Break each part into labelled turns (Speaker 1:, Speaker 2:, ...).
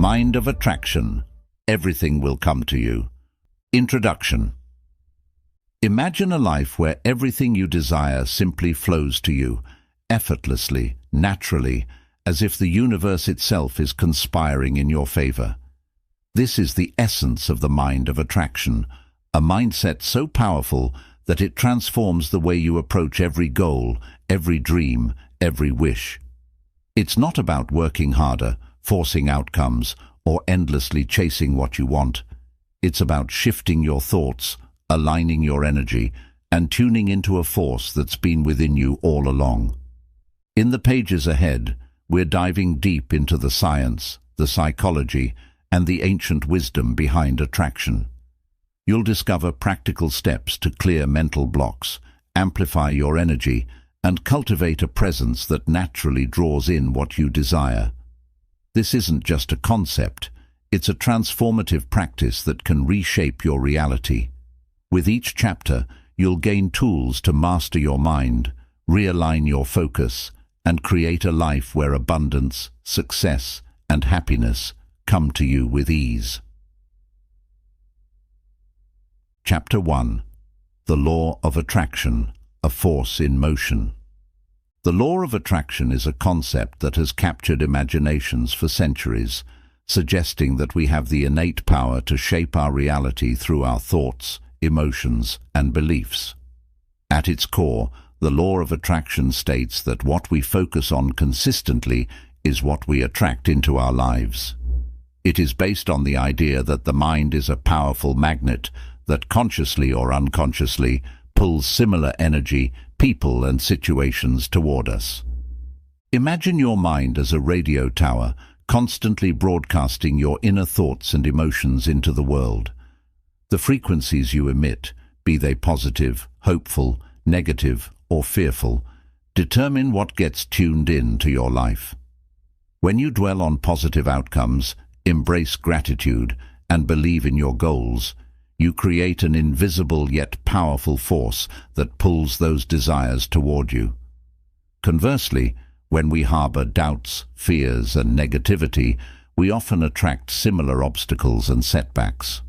Speaker 1: Mind of attraction. Everything will come to you. Introduction. Imagine a life where everything you desire simply flows to you, effortlessly, naturally, as if the universe itself is conspiring in your favor. This is the essence of the mind of attraction, a mindset so powerful that it transforms the way you approach every goal, every dream, every wish. It's not about working harder, forcing outcomes, or endlessly chasing what you want. It's about shifting your thoughts, aligning your energy, and tuning into a force that's been within you all along. In the pages ahead, we're diving deep into the science, the psychology, and the ancient wisdom behind attraction. You'll discover practical steps to clear mental blocks, amplify your energy, and cultivate a presence that naturally draws in what you desire. This isn't just a concept, it's a transformative practice that can reshape your reality. With each chapter, you'll gain tools to master your mind, realign your focus, and create a life where abundance, success, and happiness come to you with ease. Chapter 1. The Law of Attraction, a Force in Motion. The law of attraction is a concept that has captured imaginations for centuries, suggesting that we have the innate power to shape our reality through our thoughts, emotions, and beliefs. At its core, the law of attraction states that what we focus on consistently is what we attract into our lives. It is based on the idea that the mind is a powerful magnet that consciously or unconsciously pulls similar energy, people, and situations toward us. Imagine your mind as a radio tower, constantly broadcasting your inner thoughts and emotions into the world. The frequencies you emit, be they positive, hopeful, negative, or fearful, determine what gets tuned in to your life. When you dwell on positive outcomes, embrace gratitude, and believe in your goals, you create an invisible yet powerful force that pulls those desires toward you. Conversely, when we harbor doubts, fears, and negativity, we often attract similar obstacles and setbacks.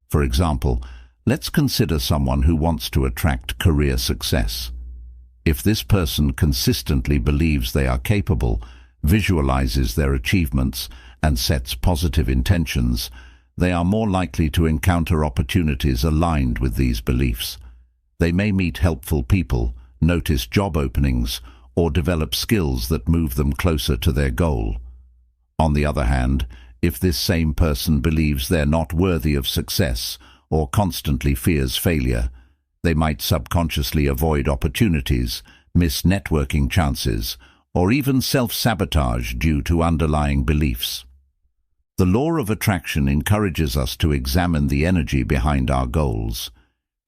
Speaker 1: For example, let's consider someone who wants to attract career success. If this person consistently believes they are capable, visualizes their achievements, and sets positive intentions, they are more likely to encounter opportunities aligned with these beliefs. They may meet helpful people, notice job openings, or develop skills that move them closer to their goal. On the other hand, if this same person believes they're not worthy of success or constantly fears failure, they might subconsciously avoid opportunities, miss networking chances, or even self-sabotage due to underlying beliefs. The law of attraction encourages us to examine the energy behind our goals.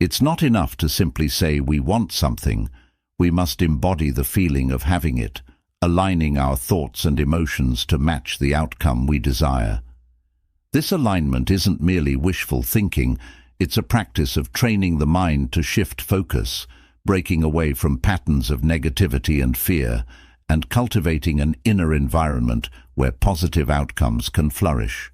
Speaker 1: It's not enough to simply say we want something. We must embody the feeling of having it, aligning our thoughts and emotions to match the outcome we desire. This alignment isn't merely wishful thinking, it's a practice of training the mind to shift focus, breaking away from patterns of negativity and fear, and cultivating an inner environment where positive outcomes can flourish.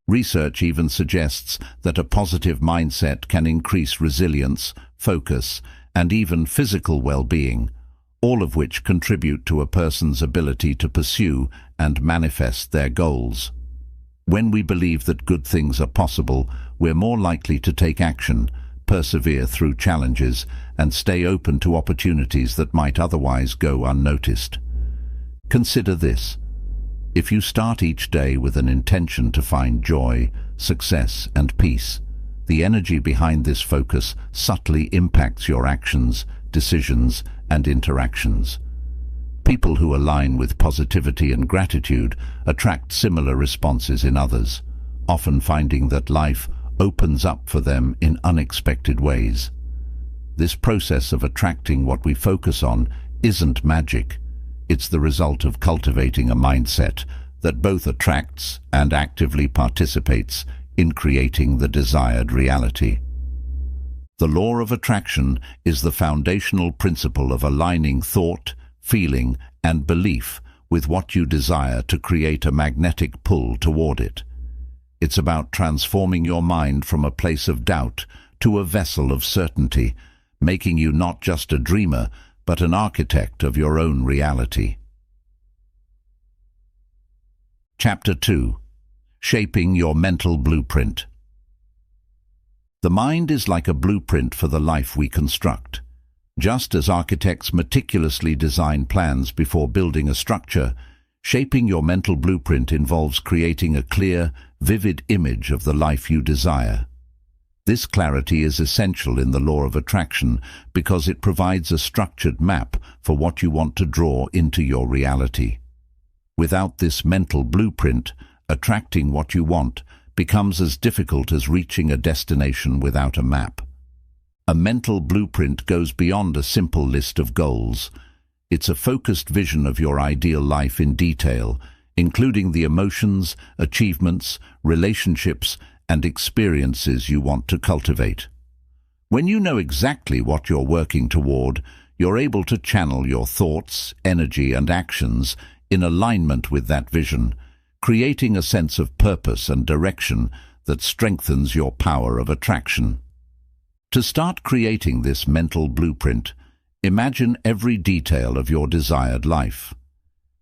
Speaker 1: Research even suggests that a positive mindset can increase resilience, focus, and even physical well-being, all of which contribute to a person's ability to pursue and manifest their goals. When we believe that good things are possible, we're more likely to take action, persevere through challenges, and stay open to opportunities that might otherwise go unnoticed. Consider this. If you start each day with an intention to find joy, success, and peace, the energy behind this focus subtly impacts your actions, decisions, and interactions. People who align with positivity and gratitude attract similar responses in others, often finding that life opens up for them in unexpected ways. This process of attracting what we focus on isn't magic. It's the result of cultivating a mindset that both attracts and actively participates in creating the desired reality. The law of attraction is the foundational principle of aligning thought, feeling, and belief with what you desire to create a magnetic pull toward it. It's about transforming your mind from a place of doubt to a vessel of certainty, making you not just a dreamer, but an architect of your own reality. Chapter 2. Shaping Your Mental Blueprint. The mind is like a blueprint for the life we construct. Just as architects meticulously design plans before building a structure, shaping your mental blueprint involves creating a clear, vivid image of the life you desire. This clarity is essential in the law of attraction because it provides a structured map for what you want to draw into your reality. Without this mental blueprint, attracting what you want becomes as difficult as reaching a destination without a map. A mental blueprint goes beyond a simple list of goals. It's a focused vision of your ideal life in detail, including the emotions, achievements, relationships, and experiences you want to cultivate. When you know exactly what you're working toward, you're able to channel your thoughts, energy, and actions in alignment with that vision, creating a sense of purpose and direction that strengthens your power of attraction. To start creating this mental blueprint, imagine every detail of your desired life.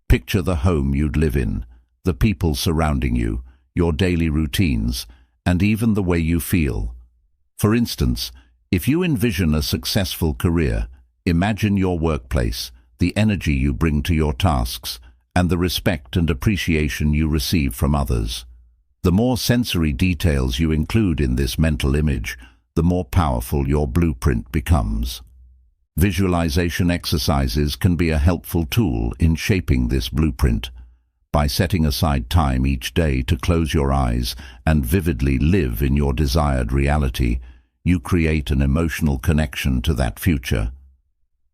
Speaker 1: Picture the home you'd live in, the people surrounding you, your daily routines, and even the way you feel. For instance, if you envision a successful career, imagine your workplace, the energy you bring to your tasks, and the respect and appreciation you receive from others. The more sensory details you include in this mental image, the more powerful your blueprint becomes. Visualization exercises can be a helpful tool in shaping this blueprint. By setting aside time each day to close your eyes and vividly live in your desired reality, you create an emotional connection to that future.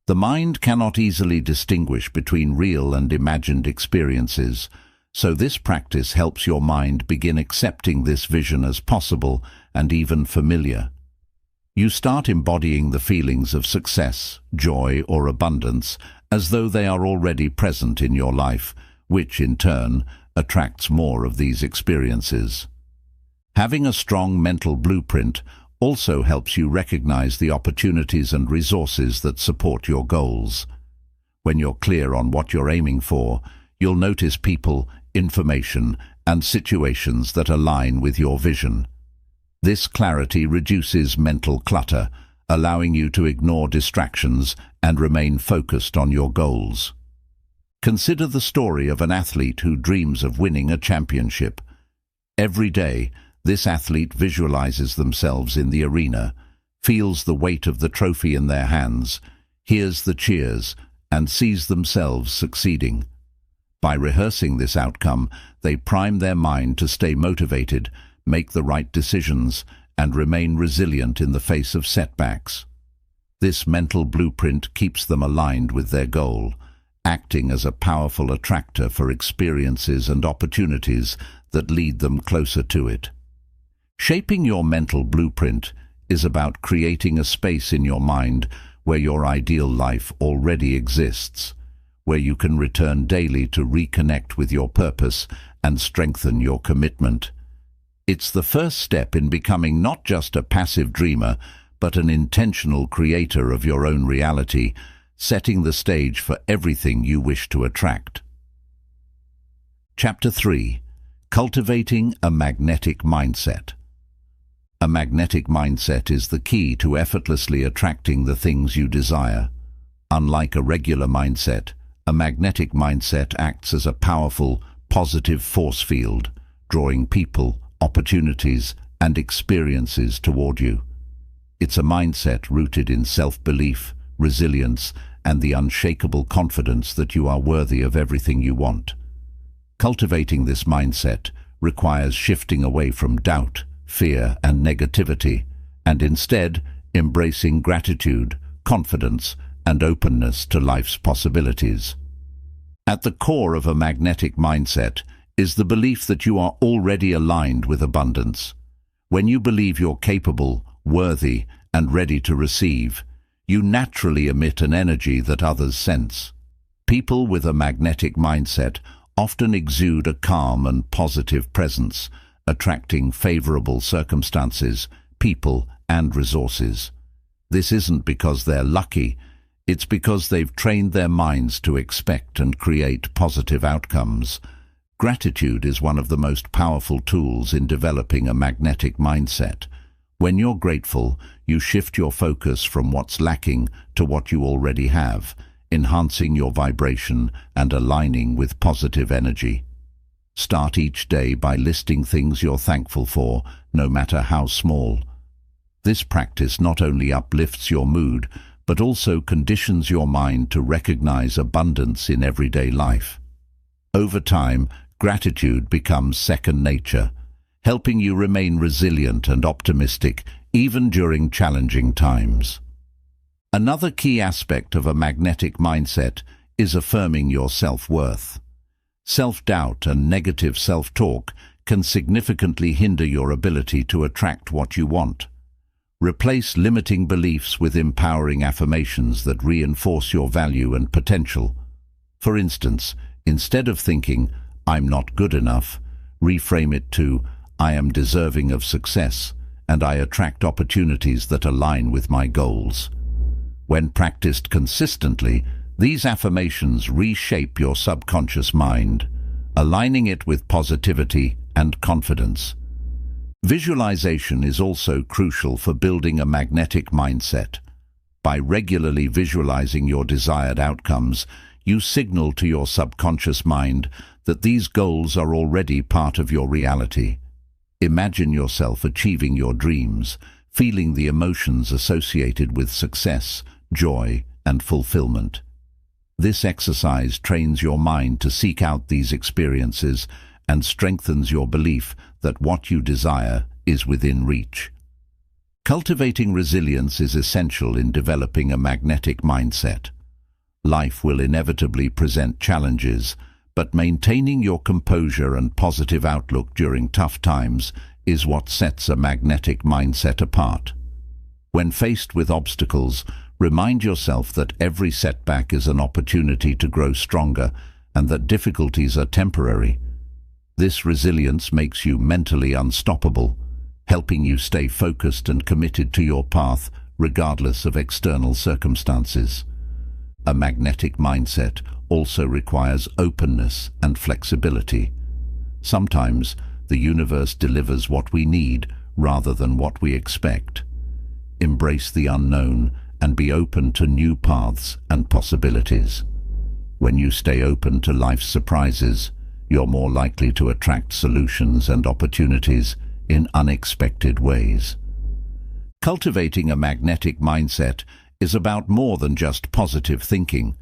Speaker 1: The mind cannot easily distinguish between real and imagined experiences, so this practice helps your mind begin accepting this vision as possible and even familiar. You start embodying the feelings of success, joy, or abundance as though they are already present in your life, which, in turn, attracts more of these experiences. Having a strong mental blueprint also helps you recognize the opportunities and resources that support your goals. When you're clear on what you're aiming for, you'll notice people, information, and situations that align with your vision. This clarity reduces mental clutter, allowing you to ignore distractions and remain focused on your goals. Consider the story of an athlete who dreams of winning a championship. Every day, this athlete visualizes themselves in the arena, feels the weight of the trophy in their hands, hears the cheers, and sees themselves succeeding. By rehearsing this outcome, they prime their mind to stay motivated, make the right decisions, and remain resilient in the face of setbacks. This mental blueprint keeps them aligned with their goal, acting as a powerful attractor for experiences and opportunities that lead them closer to it. Shaping your mental blueprint is about creating a space in your mind where your ideal life already exists, where you can return daily to reconnect with your purpose and strengthen your commitment. It's the first step in becoming not just a passive dreamer, but an intentional creator of your own reality, setting the stage for everything you wish to attract. Chapter 3. Cultivating a Magnetic Mindset. A magnetic mindset is the key to effortlessly attracting the things you desire. Unlike a regular mindset, a magnetic mindset acts as a powerful, positive force field, drawing people, opportunities, and experiences toward you. It's a mindset rooted in self-belief, resilience, and the unshakable confidence that you are worthy of everything you want. Cultivating this mindset requires shifting away from doubt, fear, and negativity, and instead embracing gratitude, confidence, and openness to life's possibilities. At the core of a magnetic mindset is the belief that you are already aligned with abundance. When you believe you're capable, worthy, and ready to receive, you naturally emit an energy that others sense. People with a magnetic mindset often exude a calm and positive presence, attracting favorable circumstances, people, and resources. This isn't because they're lucky, it's because they've trained their minds to expect and create positive outcomes. Gratitude is one of the most powerful tools in developing a magnetic mindset. When you're grateful, you shift your focus from what's lacking to what you already have, enhancing your vibration and aligning with positive energy. Start each day by listing things you're thankful for, no matter how small. This practice not only uplifts your mood, but also conditions your mind to recognize abundance in everyday life. Over time, gratitude becomes second nature, helping you remain resilient and optimistic even during challenging times. Another key aspect of a magnetic mindset is affirming your self-worth. Self-doubt and negative self-talk can significantly hinder your ability to attract what you want. Replace limiting beliefs with empowering affirmations that reinforce your value and potential. For instance, instead of thinking, "I'm not good enough," reframe it to, "I am deserving of success, and I attract opportunities that align with my goals." When practiced consistently, these affirmations reshape your subconscious mind, aligning it with positivity and confidence. Visualization is also crucial for building a magnetic mindset. By regularly visualizing your desired outcomes, you signal to your subconscious mind that these goals are already part of your reality. Imagine yourself achieving your dreams, feeling the emotions associated with success, joy, and fulfillment. This exercise trains your mind to seek out these experiences and strengthens your belief that what you desire is within reach. Cultivating resilience is essential in developing a magnetic mindset. Life will inevitably present challenges, but maintaining your composure and positive outlook during tough times is what sets a magnetic mindset apart. When faced with obstacles, remind yourself that every setback is an opportunity to grow stronger and that difficulties are temporary. This resilience makes you mentally unstoppable, helping you stay focused and committed to your path regardless of external circumstances. A magnetic mindset also requires openness and flexibility. Sometimes the universe delivers what we need rather than what we expect. Embrace the unknown and be open to new paths and possibilities. When you stay open to life's surprises, you're more likely to attract solutions and opportunities in unexpected ways. Cultivating a magnetic mindset is about more than just positive thinking.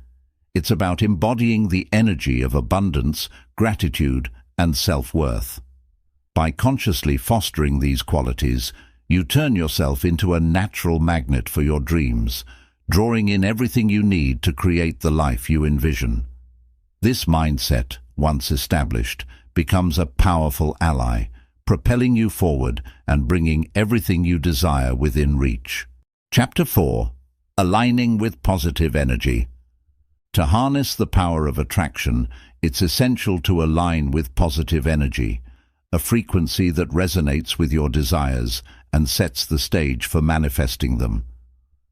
Speaker 1: It's about embodying the energy of abundance, gratitude, and self-worth. By consciously fostering these qualities, you turn yourself into a natural magnet for your dreams, drawing in everything you need to create the life you envision. This mindset, once established, becomes a powerful ally, propelling you forward and bringing everything you desire within reach. Chapter 4. Aligning with positive energy. To harness the power of attraction, it's essential to align with positive energy, a frequency that resonates with your desires and sets the stage for manifesting them.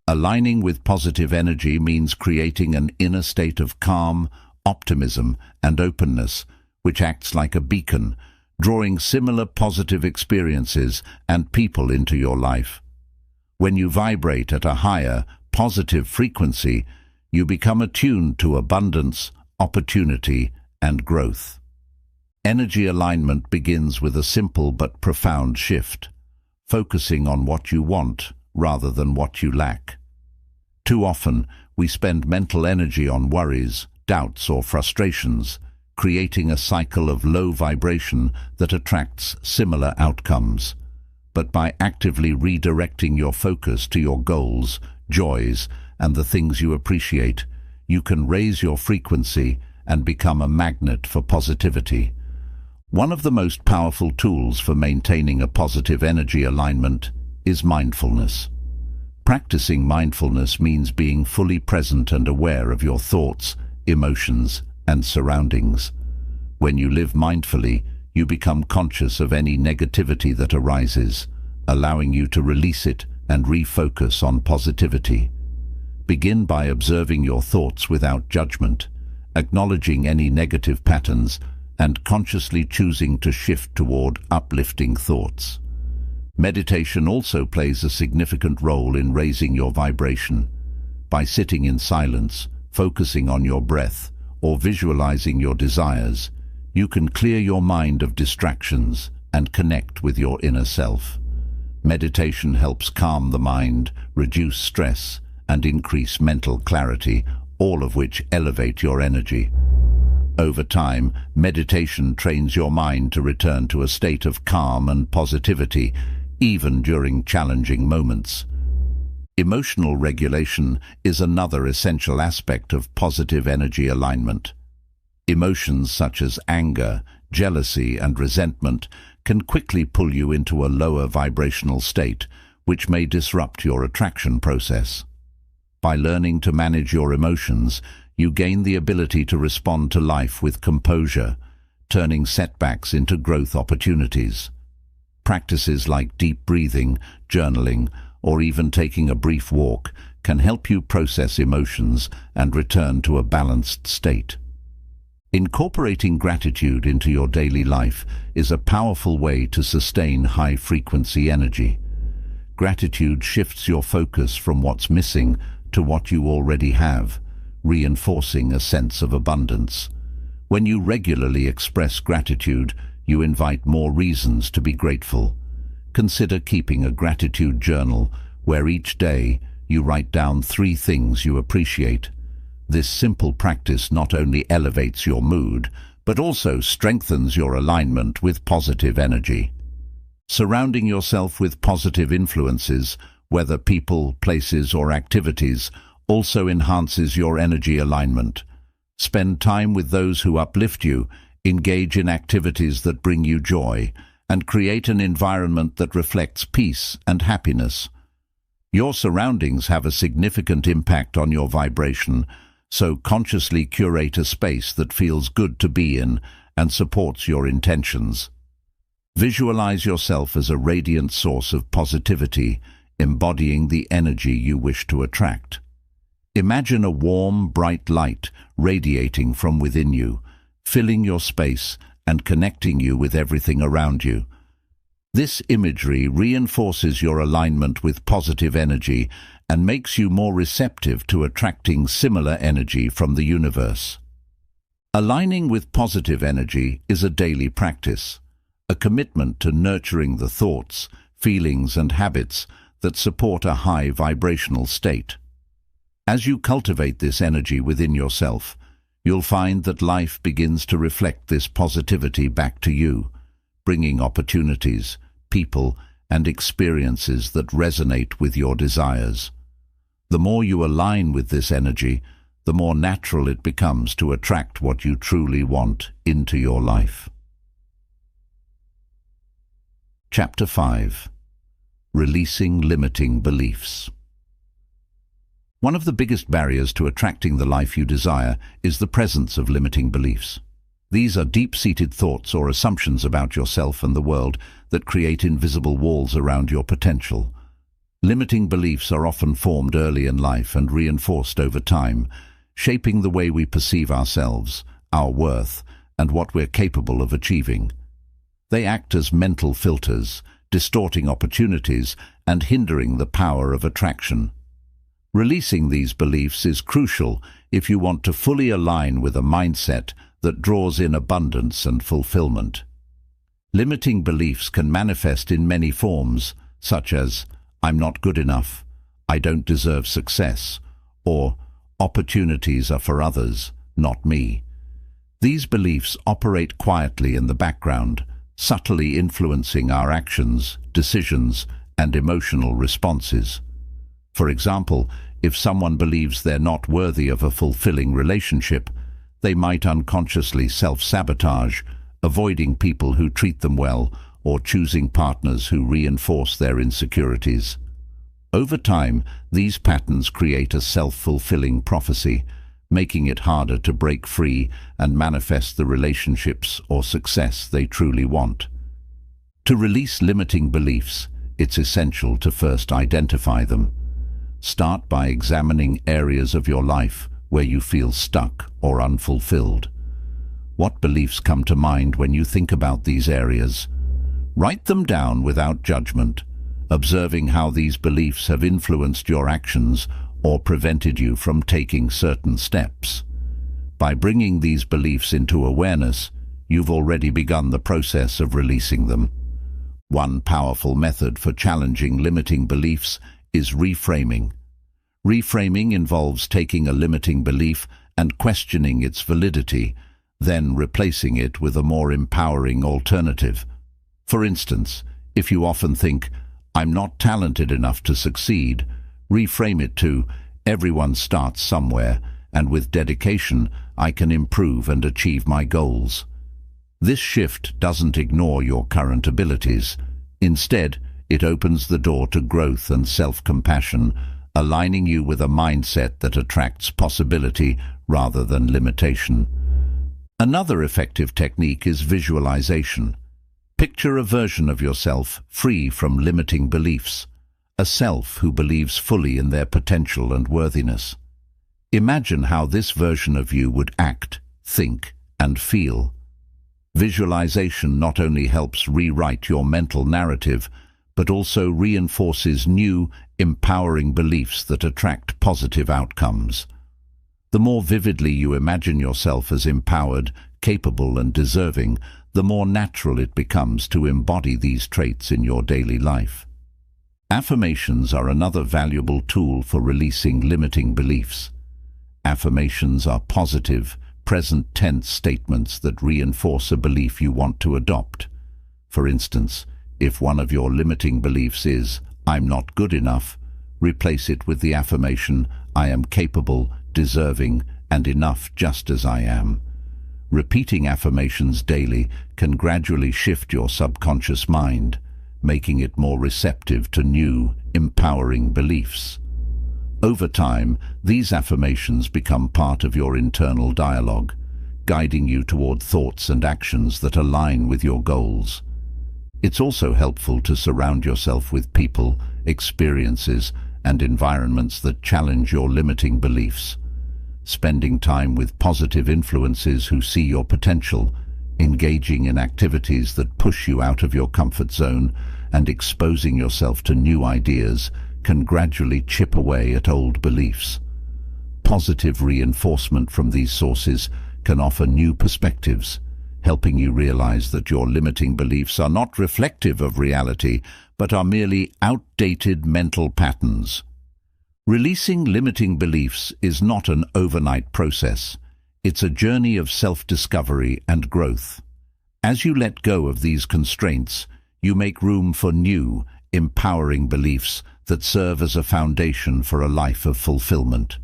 Speaker 1: Aligning with positive energy means creating an inner state of calm, optimism, and openness, which acts like a beacon, drawing similar positive experiences and people into your life. When you vibrate at a higher, positive frequency, you become attuned to abundance, opportunity, and growth. Energy alignment begins with a simple but profound shift, focusing on what you want rather than what you lack. Too often, we spend mental energy on worries, doubts, or frustrations, creating a cycle of low vibration that attracts similar outcomes. But by actively redirecting your focus to your goals, joys, and the things you appreciate, you can raise your frequency and become a magnet for positivity. One of the most powerful tools for maintaining a positive energy alignment is mindfulness. Practicing mindfulness means being fully present and aware of your thoughts, emotions, and surroundings. When you live mindfully, you become conscious of any negativity that arises, allowing you to release it and refocus on positivity. Begin by observing your thoughts without judgment, acknowledging any negative patterns, and consciously choosing to shift toward uplifting thoughts. Meditation also plays a significant role in raising your vibration. By sitting in silence, focusing on your breath, or visualizing your desires, you can clear your mind of distractions and connect with your inner self. Meditation helps calm the mind, reduce stress, and increase mental clarity, all of which elevate your energy. Over time, meditation trains your mind to return to a state of calm and positivity, even during challenging moments. Emotional regulation is another essential aspect of positive energy alignment. Emotions such as anger, jealousy, and resentment can quickly pull you into a lower vibrational state, which may disrupt your attraction process. By learning to manage your emotions, you gain the ability to respond to life with composure, turning setbacks into growth opportunities. Practices like deep breathing, journaling, or even taking a brief walk can help you process emotions and return to a balanced state. Incorporating gratitude into your daily life is a powerful way to sustain high-frequency energy. Gratitude shifts your focus from what's missing to what you already have, reinforcing a sense of abundance. When you regularly express gratitude, you invite more reasons to be grateful. Consider keeping a gratitude journal where each day you write down 3 things you appreciate. This simple practice not only elevates your mood, but also strengthens your alignment with positive energy. Surrounding yourself with positive influences, whether people, places, or activities, also enhances your energy alignment. Spend time with those who uplift you, engage in activities that bring you joy, and create an environment that reflects peace and happiness. Your surroundings have a significant impact on your vibration, so consciously curate a space that feels good to be in and supports your intentions. Visualize yourself as a radiant source of positivity, embodying the energy you wish to attract. Imagine a warm, bright light radiating from within you, filling your space and connecting you with everything around you. This imagery reinforces your alignment with positive energy and makes you more receptive to attracting similar energy from the universe. Aligning with positive energy is a daily practice, a commitment to nurturing the thoughts, feelings, and habits that support a high vibrational state. As you cultivate this energy within yourself, you'll find that life begins to reflect this positivity back to you, bringing opportunities, people, and experiences that resonate with your desires. The more you align with this energy, the more natural it becomes to attract what you truly want into your life. Chapter 5. Releasing Limiting Beliefs. One of the biggest barriers to attracting the life you desire is the presence of limiting beliefs. These are deep-seated thoughts or assumptions about yourself and the world that create invisible walls around your potential. Limiting beliefs are often formed early in life and reinforced over time, shaping the way we perceive ourselves, our worth, and what we're capable of achieving. They act as mental filters, distorting opportunities and hindering the power of attraction. Releasing these beliefs is crucial if you want to fully align with a mindset that draws in abundance and fulfillment. Limiting beliefs can manifest in many forms, such as, "I'm not good enough," "I don't deserve success," or "opportunities are for others, not me." These beliefs operate quietly in the background, subtly influencing our actions, decisions, and emotional responses. For example, if someone believes they're not worthy of a fulfilling relationship, they might unconsciously self-sabotage, avoiding people who treat them well or choosing partners who reinforce their insecurities. Over time, these patterns create a self-fulfilling prophecy, making it harder to break free and manifest the relationships or success they truly want. To release limiting beliefs, it's essential to first identify them. Start by examining areas of your life where you feel stuck or unfulfilled. What beliefs come to mind when you think about these areas? Write them down without judgment, observing how these beliefs have influenced your actions or prevented you from taking certain steps. By bringing these beliefs into awareness, you've already begun the process of releasing them. One powerful method for challenging limiting beliefs is reframing. Reframing involves taking a limiting belief and questioning its validity, then replacing it with a more empowering alternative. For instance, if you often think, "I'm not talented enough to succeed," reframe it to, "Everyone starts somewhere, and with dedication, I can improve and achieve my goals." This shift doesn't ignore your current abilities. Instead, it opens the door to growth and self-compassion, aligning you with a mindset that attracts possibility rather than limitation. Another effective technique is visualization. Picture a version of yourself free from limiting beliefs, a self who believes fully in their potential and worthiness. Imagine how this version of you would act, think, and feel. Visualization not only helps rewrite your mental narrative, but also reinforces new, empowering beliefs that attract positive outcomes. The more vividly you imagine yourself as empowered, capable, and deserving, the more natural it becomes to embody these traits in your daily life. Affirmations are another valuable tool for releasing limiting beliefs. Affirmations are positive, present tense statements that reinforce a belief you want to adopt. For instance, if one of your limiting beliefs is, "I'm not good enough," replace it with the affirmation, "I am capable, deserving, and enough just as I am." Repeating affirmations daily can gradually shift your subconscious mind, making it more receptive to new, empowering beliefs. Over time, these affirmations become part of your internal dialogue, guiding you toward thoughts and actions that align with your goals. It's also helpful to surround yourself with people, experiences, and environments that challenge your limiting beliefs. Spending time with positive influences who see your potential, engaging in activities that push you out of your comfort zone, and exposing yourself to new ideas can gradually chip away at old beliefs. Positive reinforcement from these sources can offer new perspectives, helping you realize that your limiting beliefs are not reflective of reality, but are merely outdated mental patterns. Releasing limiting beliefs is not an overnight process. It's a journey of self-discovery and growth. As you let go of these constraints, you make room for new, empowering beliefs that serve as a foundation for a life of fulfillment.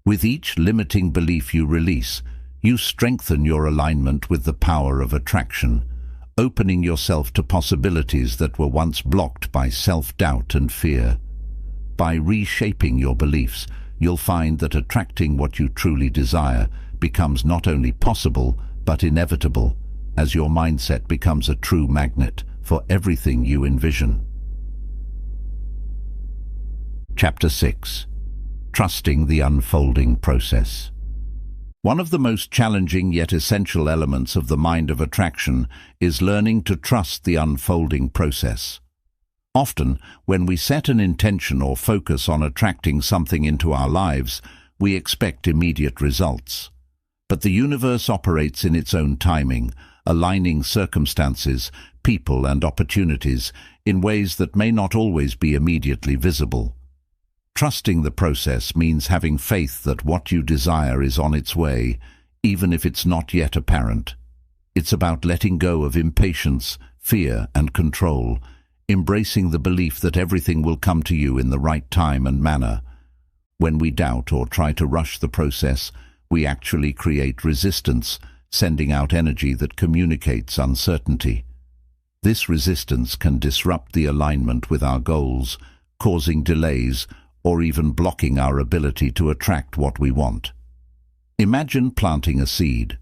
Speaker 1: With each limiting belief you release, you strengthen your alignment with the power of attraction, opening yourself to possibilities that were once blocked by self-doubt and fear. By reshaping your beliefs, you'll find that attracting what you truly desire becomes not only possible, but inevitable, as your mindset becomes a true magnet for everything you envision. Chapter 6. Trusting the unfolding process. One of the most challenging yet essential elements of the mind of attraction is learning to trust the unfolding process. Often, when we set an intention or focus on attracting something into our lives, we expect immediate results. But the universe operates in its own timing, aligning circumstances, people, and opportunities in ways that may not always be immediately visible. Trusting the process means having faith that what you desire is on its way, even if it's not yet apparent. It's about letting go of impatience, fear, and control, embracing the belief that everything will come to you in the right time and manner. When we doubt or try to rush the process, we actually create resistance, sending out energy that communicates uncertainty. This resistance can disrupt the alignment with our goals, causing delays or even blocking our ability to attract what we want. Imagine planting a seed.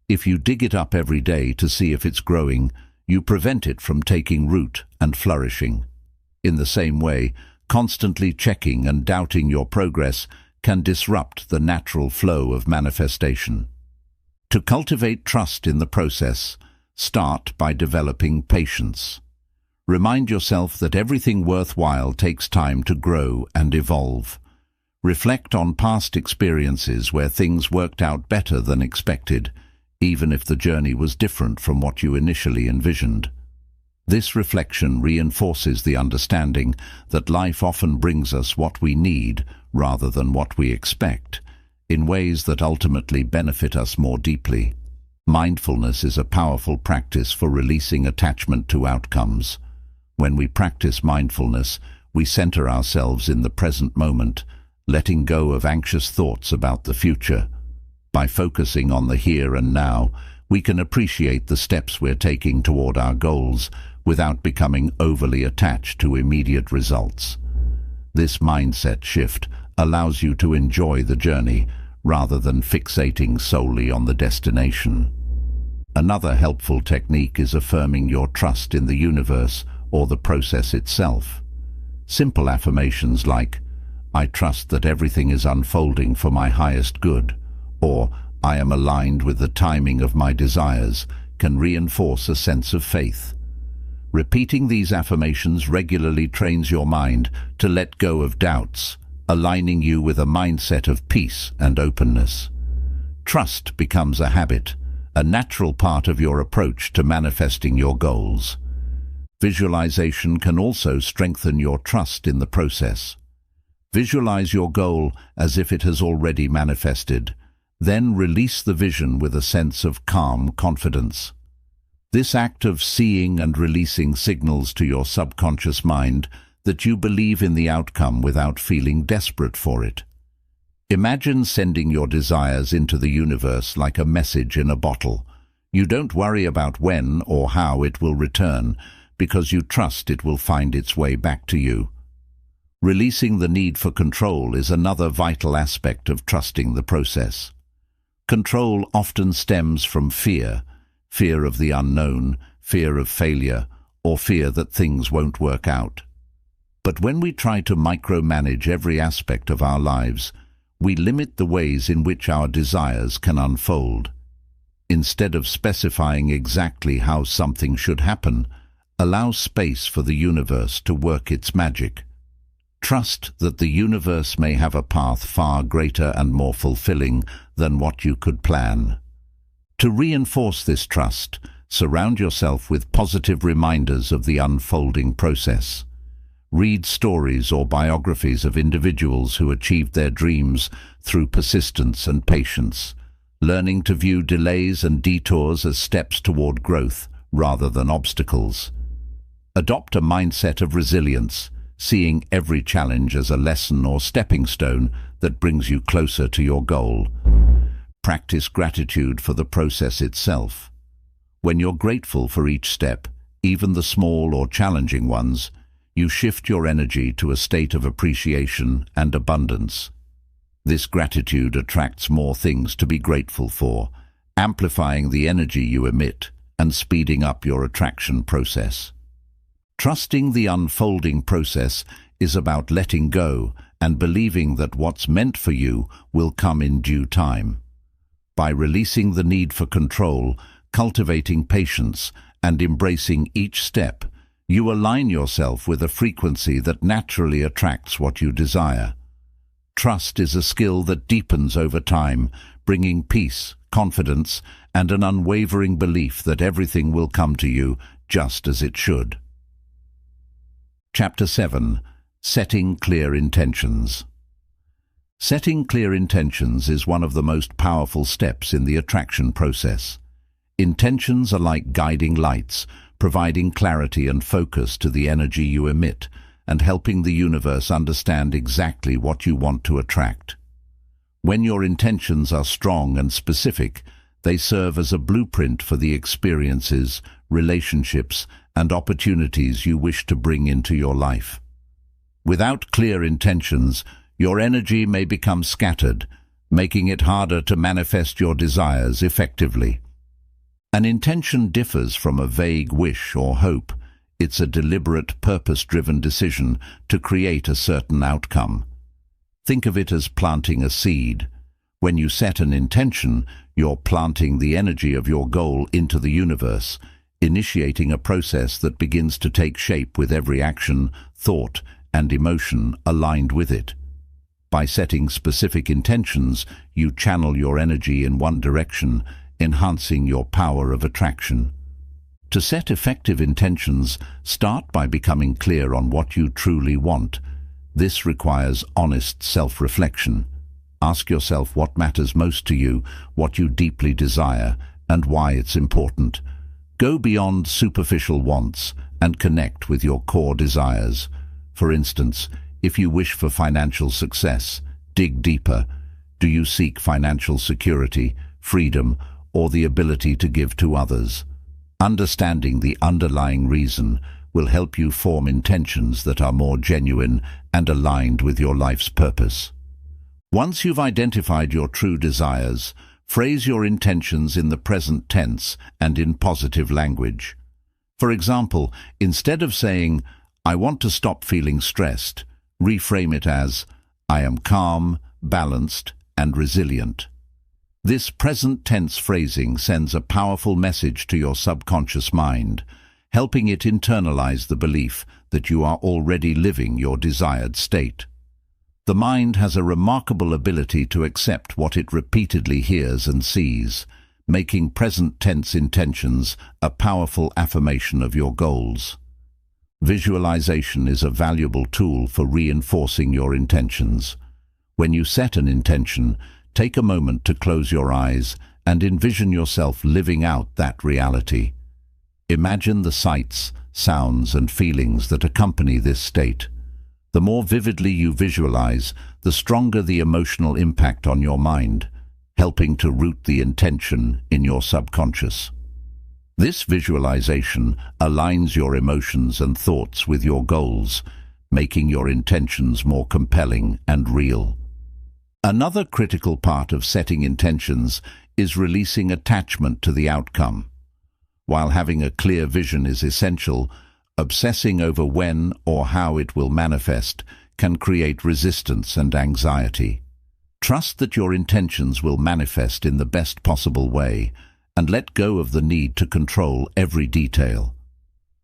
Speaker 1: If you dig it up every day to see if it's growing, you prevent it from taking root and flourishing. In the same way, constantly checking and doubting your progress can disrupt the natural flow of manifestation. To cultivate trust in the process, start by developing patience. Remind yourself that everything worthwhile takes time to grow and evolve. Reflect on past experiences where things worked out better than expected, even if the journey was different from what you initially envisioned. This reflection reinforces the understanding that life often brings us what we need rather than what we expect, in ways that ultimately benefit us more deeply. Mindfulness is a powerful practice for releasing attachment to outcomes. When we practice mindfulness, we center ourselves in the present moment, letting go of anxious thoughts about the future. By focusing on the here and now, we can appreciate the steps we're taking toward our goals without becoming overly attached to immediate results. This mindset shift allows you to enjoy the journey rather than fixating solely on the destination. Another helpful technique is affirming your trust in the universe or the process itself. Simple affirmations like, "I trust that everything is unfolding for my highest good," or "I am aligned with the timing of my desires," can reinforce a sense of faith. Repeating these affirmations regularly trains your mind to let go of doubts, aligning you with a mindset of peace and openness. Trust becomes a habit, a natural part of your approach to manifesting your goals. Visualization can also strengthen your trust in the process. Visualize your goal as if it has already manifested, then release the vision with a sense of calm confidence. This act of seeing and releasing signals to your subconscious mind that you believe in the outcome without feeling desperate for it. Imagine sending your desires into the universe like a message in a bottle. You don't worry about when or how it will return, because you trust it will find its way back to you. Releasing the need for control is another vital aspect of trusting the process. Control often stems from fear of the unknown, fear of failure, or fear that things won't work out. But when we try to micromanage every aspect of our lives, we limit the ways in which our desires can unfold. Instead of specifying exactly how something should happen, allow space for the universe to work its magic. Trust that the universe may have a path far greater and more fulfilling than what you could plan. To reinforce this trust, surround yourself with positive reminders of the unfolding process. Read stories or biographies of individuals who achieved their dreams through persistence and patience, learning to view delays and detours as steps toward growth rather than obstacles. Adopt a mindset of resilience, seeing every challenge as a lesson or stepping stone that brings you closer to your goal. Practice gratitude for the process itself. When you're grateful for each step, even the small or challenging ones, you shift your energy to a state of appreciation and abundance. This gratitude attracts more things to be grateful for, amplifying the energy you emit and speeding up your attraction process. Trusting the unfolding process is about letting go and believing that what's meant for you will come in due time. By releasing the need for control, cultivating patience, and embracing each step, you align yourself with a frequency that naturally attracts what you desire. Trust is a skill that deepens over time, bringing peace, confidence, and an unwavering belief that everything will come to you just as it should. Chapter 7. Setting Clear Intentions. Setting clear intentions is one of the most powerful steps in the attraction process. Intentions are like guiding lights, providing clarity and focus to the energy you emit, and helping the universe understand exactly what you want to attract. When your intentions are strong and specific, they serve as a blueprint for the experiences, relationships, and opportunities you wish to bring into your life. Without clear intentions, your energy may become scattered, making it harder to manifest your desires effectively. An intention differs from a vague wish or hope. It's a deliberate, purpose-driven decision to create a certain outcome. Think of it as planting a seed. When you set an intention, you're planting the energy of your goal into the universe, initiating a process that begins to take shape with every action, thought, and emotion aligned with it. By setting specific intentions, you channel your energy in one direction, enhancing your power of attraction. To set effective intentions, start by becoming clear on what you truly want. This requires honest self-reflection. Ask yourself what matters most to you, what you deeply desire, and why it's important. Go beyond superficial wants and connect with your core desires. For instance, if you wish for financial success, dig deeper. Do you seek financial security, freedom, or the ability to give to others? Understanding the underlying reason will help you form intentions that are more genuine and aligned with your life's purpose. Once you've identified your true desires, phrase your intentions in the present tense and in positive language. For example, instead of saying, "I want to stop feeling stressed," reframe it as, "I am calm, balanced, and resilient." This present tense phrasing sends a powerful message to your subconscious mind, helping it internalize the belief that you are already living your desired state. The mind has a remarkable ability to accept what it repeatedly hears and sees, making present tense intentions a powerful affirmation of your goals. Visualization is a valuable tool for reinforcing your intentions. When you set an intention, take a moment to close your eyes and envision yourself living out that reality. Imagine the sights, sounds, and feelings that accompany this state. The more vividly you visualize, the stronger the emotional impact on your mind, helping to root the intention in your subconscious. This visualization aligns your emotions and thoughts with your goals, making your intentions more compelling and real. Another critical part of setting intentions is releasing attachment to the outcome. While having a clear vision is essential, obsessing over when or how it will manifest can create resistance and anxiety. Trust that your intentions will manifest in the best possible way, and let go of the need to control every detail.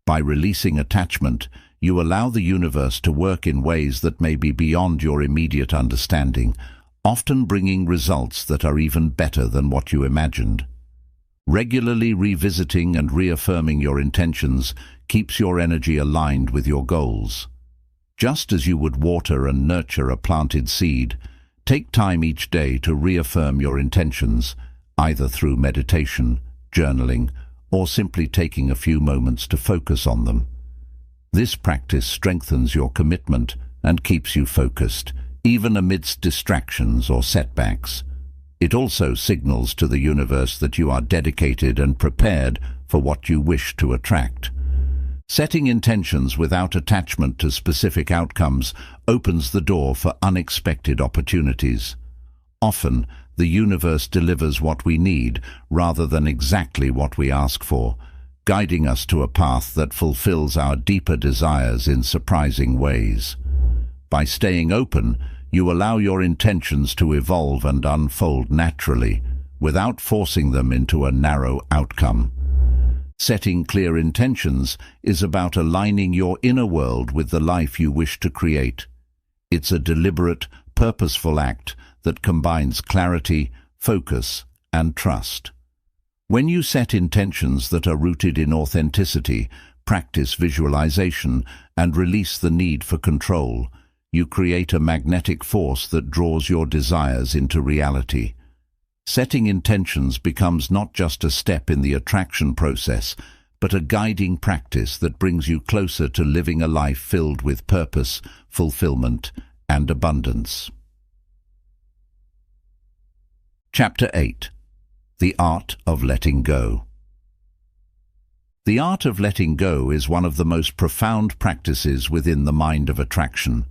Speaker 1: By releasing attachment, you allow the universe to work in ways that may be beyond your immediate understanding, often bringing results that are even better than what you imagined. Regularly revisiting and reaffirming your intentions keeps your energy aligned with your goals. Just as you would water and nurture a planted seed, take time each day to reaffirm your intentions, either through meditation, journaling, or simply taking a few moments to focus on them. This practice strengthens your commitment and keeps you focused, even amidst distractions or setbacks. It also signals to the universe that you are dedicated and prepared for what you wish to attract. Setting intentions without attachment to specific outcomes opens the door for unexpected opportunities. Often, the universe delivers what we need rather than exactly what we ask for, guiding us to a path that fulfills our deeper desires in surprising ways. By staying open, you allow your intentions to evolve and unfold naturally, without forcing them into a narrow outcome. Setting clear intentions is about aligning your inner world with the life you wish to create. It's a deliberate, purposeful act that combines clarity, focus, and trust. When you set intentions that are rooted in authenticity, practice visualization, and release the need for control, you create a magnetic force that draws your desires into reality. Setting intentions becomes not just a step in the attraction process, but a guiding practice that brings you closer to living a life filled with purpose, fulfillment, and abundance. Chapter 8. The Art of Letting Go. The art of letting go is one of the most profound practices within the mind of attraction.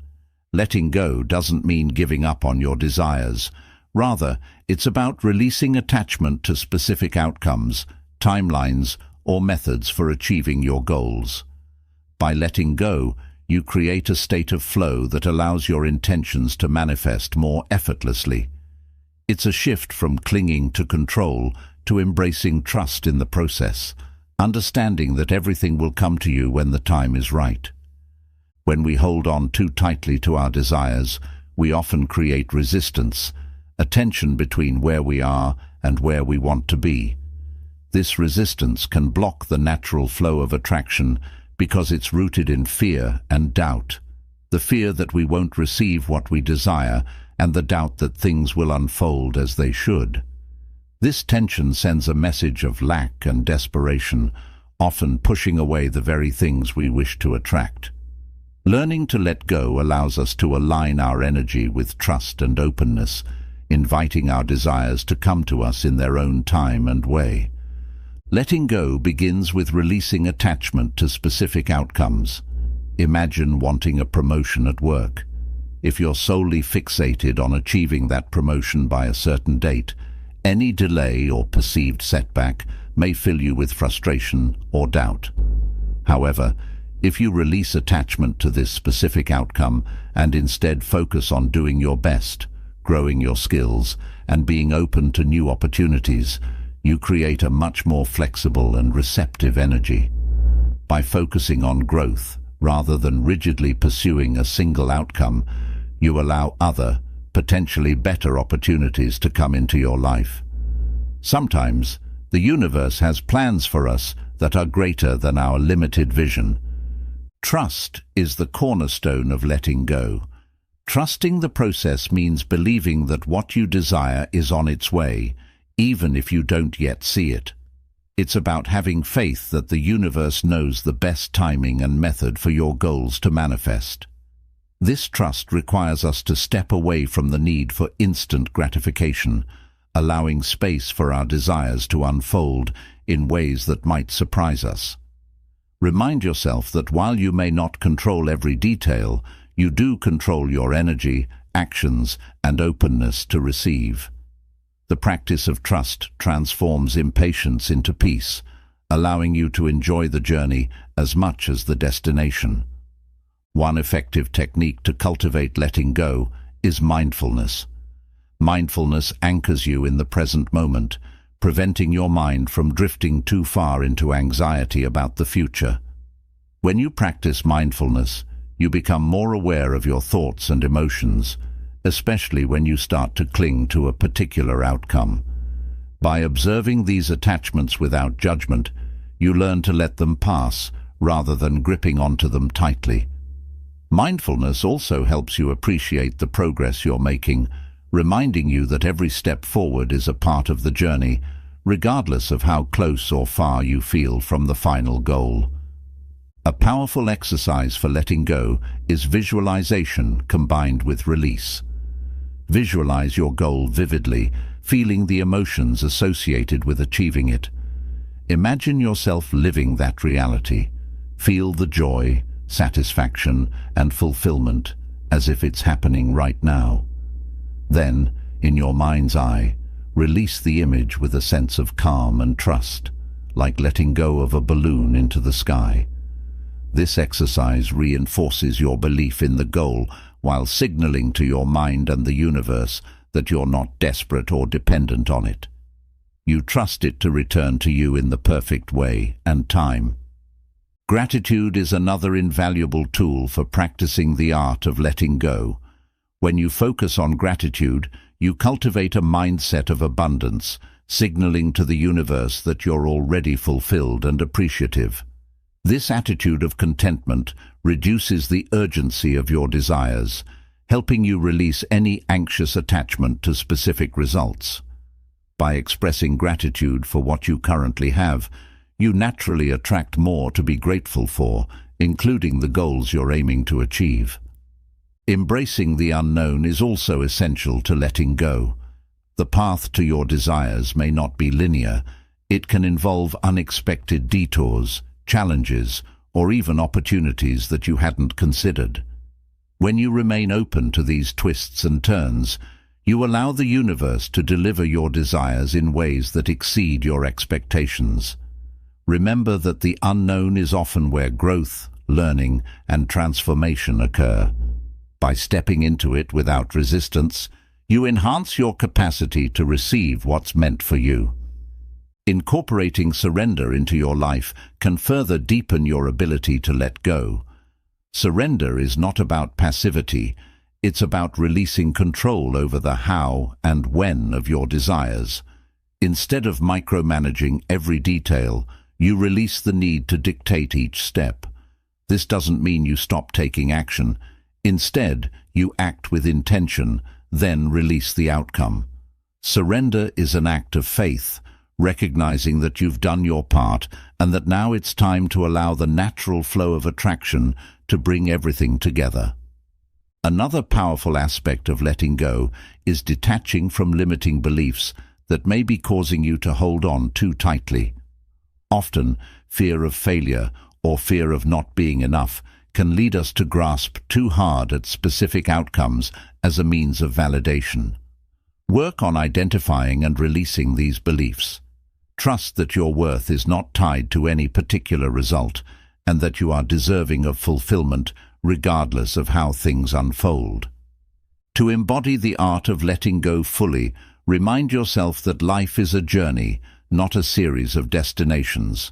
Speaker 1: Letting go doesn't mean giving up on your desires. Rather, it's about releasing attachment to specific outcomes, timelines, or methods for achieving your goals. By letting go, you create a state of flow that allows your intentions to manifest more effortlessly. It's a shift from clinging to control to embracing trust in the process, understanding that everything will come to you when the time is right. When we hold on too tightly to our desires, we often create resistance, a tension between where we are and where we want to be. This resistance can block the natural flow of attraction because it's rooted in fear and doubt. The fear that we won't receive what we desire and the doubt that things will unfold as they should. This tension sends a message of lack and desperation, often pushing away the very things we wish to attract. Learning to let go allows us to align our energy with trust and openness, inviting our desires to come to us in their own time and way. Letting go begins with releasing attachment to specific outcomes. Imagine wanting a promotion at work. If you're solely fixated on achieving that promotion by a certain date, any delay or perceived setback may fill you with frustration or doubt. However, if you release attachment to this specific outcome and instead focus on doing your best, growing your skills, and being open to new opportunities, you create a much more flexible and receptive energy. By focusing on growth rather than rigidly pursuing a single outcome, you allow other, potentially better opportunities to come into your life. Sometimes, the universe has plans for us that are greater than our limited vision. Trust is the cornerstone of letting go. Trusting the process means believing that what you desire is on its way, even if you don't yet see it. It's about having faith that the universe knows the best timing and method for your goals to manifest. This trust requires us to step away from the need for instant gratification, allowing space for our desires to unfold in ways that might surprise us. Remind yourself that while you may not control every detail, you do control your energy, actions, and openness to receive. The practice of trust transforms impatience into peace, allowing you to enjoy the journey as much as the destination. One effective technique to cultivate letting go is mindfulness. Mindfulness anchors you in the present moment, preventing your mind from drifting too far into anxiety about the future. When you practice mindfulness, you become more aware of your thoughts and emotions, especially when you start to cling to a particular outcome. By observing these attachments without judgment, you learn to let them pass rather than gripping onto them tightly. Mindfulness also helps you appreciate the progress you're making, reminding you that every step forward is a part of the journey, regardless of how close or far you feel from the final goal. A powerful exercise for letting go is visualization combined with release. Visualize your goal vividly, feeling the emotions associated with achieving it. Imagine yourself living that reality. Feel the joy, satisfaction, and fulfillment as if it's happening right now. Then, in your mind's eye, release the image with a sense of calm and trust, like letting go of a balloon into the sky. This exercise reinforces your belief in the goal while signaling to your mind and the universe that you're not desperate or dependent on it. You trust it to return to you in the perfect way and time. Gratitude is another invaluable tool for practicing the art of letting go. When you focus on gratitude, you cultivate a mindset of abundance, signaling to the universe that you're already fulfilled and appreciative. This attitude of contentment reduces the urgency of your desires, helping you release any anxious attachment to specific results. By expressing gratitude for what you currently have, you naturally attract more to be grateful for, including the goals you're aiming to achieve. Embracing the unknown is also essential to letting go. The path to your desires may not be linear. It can involve unexpected detours, challenges, or even opportunities that you hadn't considered. When you remain open to these twists and turns, You allow the universe to deliver your desires in ways that exceed your expectations. Remember that the unknown is often where growth, learning, and transformation occur. By stepping into it without resistance, you enhance your capacity to receive what's meant for you. Incorporating surrender into your life can further deepen your ability to let go. Surrender is not about passivity, it's about releasing control over the how and when of your desires. Instead of micromanaging every detail, you release the need to dictate each step. This doesn't mean you stop taking action. Instead, you act with intention, then release the outcome. Surrender is an act of faith, recognizing that you've done your part and that now it's time to allow the natural flow of attraction to bring everything together. Another powerful aspect of letting go is detaching from limiting beliefs that may be causing you to hold on too tightly. Often, fear of failure or fear of not being enough can lead us to grasp too hard at specific outcomes as a means of validation. Work on identifying and releasing these beliefs. Trust that your worth is not tied to any particular result and that you are deserving of fulfillment regardless of how things unfold. To embody the art of letting go fully, remind yourself that life is a journey, not a series of destinations.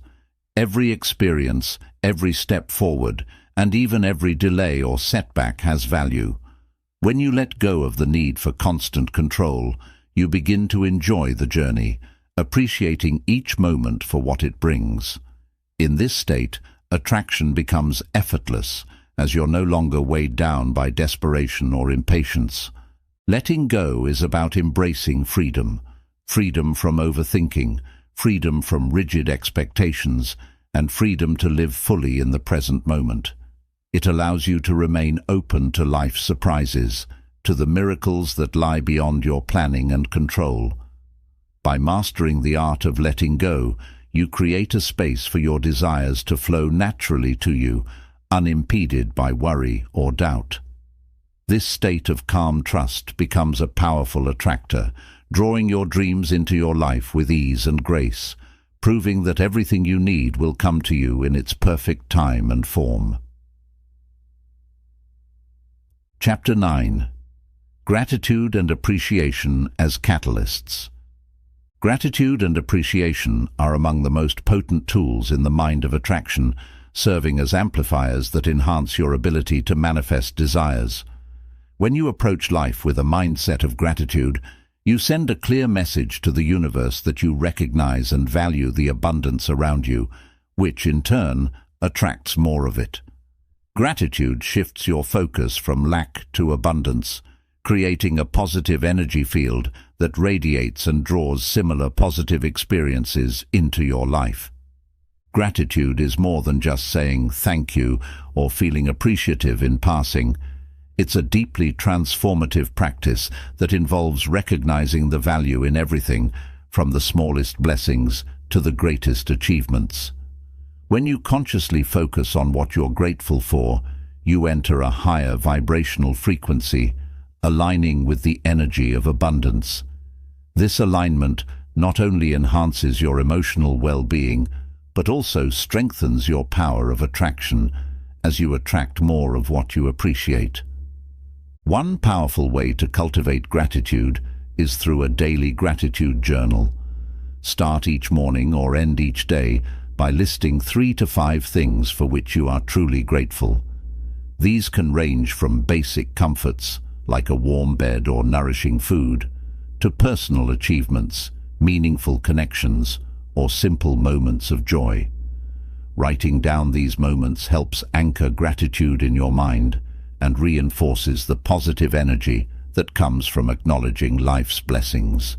Speaker 1: Every experience, every step forward, and even every delay or setback has value. When you let go of the need for constant control, you begin to enjoy the journey, appreciating each moment for what it brings. In this state, attraction becomes effortless, as you're no longer weighed down by desperation or impatience. Letting go is about embracing freedom. Freedom from overthinking, freedom from rigid expectations, and freedom to live fully in the present moment. It allows you to remain open to life's surprises, to the miracles that lie beyond your planning and control. By mastering the art of letting go, you create a space for your desires to flow naturally to you, unimpeded by worry or doubt. This state of calm trust becomes a powerful attractor, drawing your dreams into your life with ease and grace, proving that everything you need will come to you in its perfect time and form. Chapter 9. Gratitude and Appreciation as Catalysts. Gratitude and appreciation are among the most potent tools in the mind of attraction, serving as amplifiers that enhance your ability to manifest desires. When you approach life with a mindset of gratitude, you send a clear message to the universe that you recognize and value the abundance around you, which in turn attracts more of it. Gratitude shifts your focus from lack to abundance, creating a positive energy field that radiates and draws similar positive experiences into your life. Gratitude is more than just saying thank you or feeling appreciative in passing. It's a deeply transformative practice that involves recognizing the value in everything, from the smallest blessings to the greatest achievements. When you consciously focus on what you're grateful for, you enter a higher vibrational frequency, aligning with the energy of abundance. This alignment not only enhances your emotional well-being, but also strengthens your power of attraction as you attract more of what you appreciate. One powerful way to cultivate gratitude is through a daily gratitude journal. Start each morning or end each day by listing 3 to 5 things for which you are truly grateful. These can range from basic comforts, like a warm bed or nourishing food, to personal achievements, meaningful connections, or simple moments of joy. Writing down these moments helps anchor gratitude in your mind and reinforces the positive energy that comes from acknowledging life's blessings.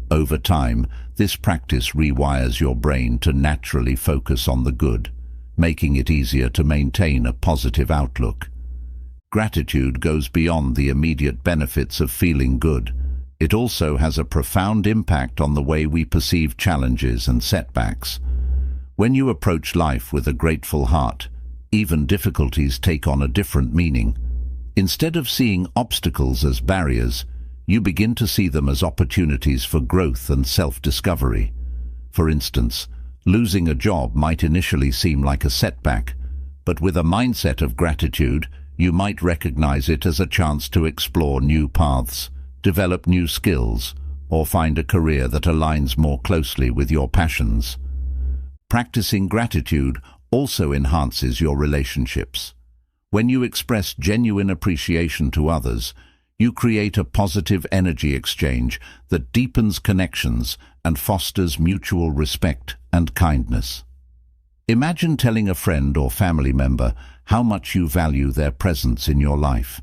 Speaker 1: Over time, this practice rewires your brain to naturally focus on the good, making it easier to maintain a positive outlook. Gratitude goes beyond the immediate benefits of feeling good. It also has a profound impact on the way we perceive challenges and setbacks. When you approach life with a grateful heart, even difficulties take on a different meaning. Instead of seeing obstacles as barriers, you begin to see them as opportunities for growth and self-discovery. For instance, losing a job might initially seem like a setback, but with a mindset of gratitude, you might recognize it as a chance to explore new paths, develop new skills, or find a career that aligns more closely with your passions. Practicing gratitude also enhances your relationships. When you express genuine appreciation to others, you create a positive energy exchange that deepens connections and fosters mutual respect and kindness. Imagine telling a friend or family member how much you value their presence in your life.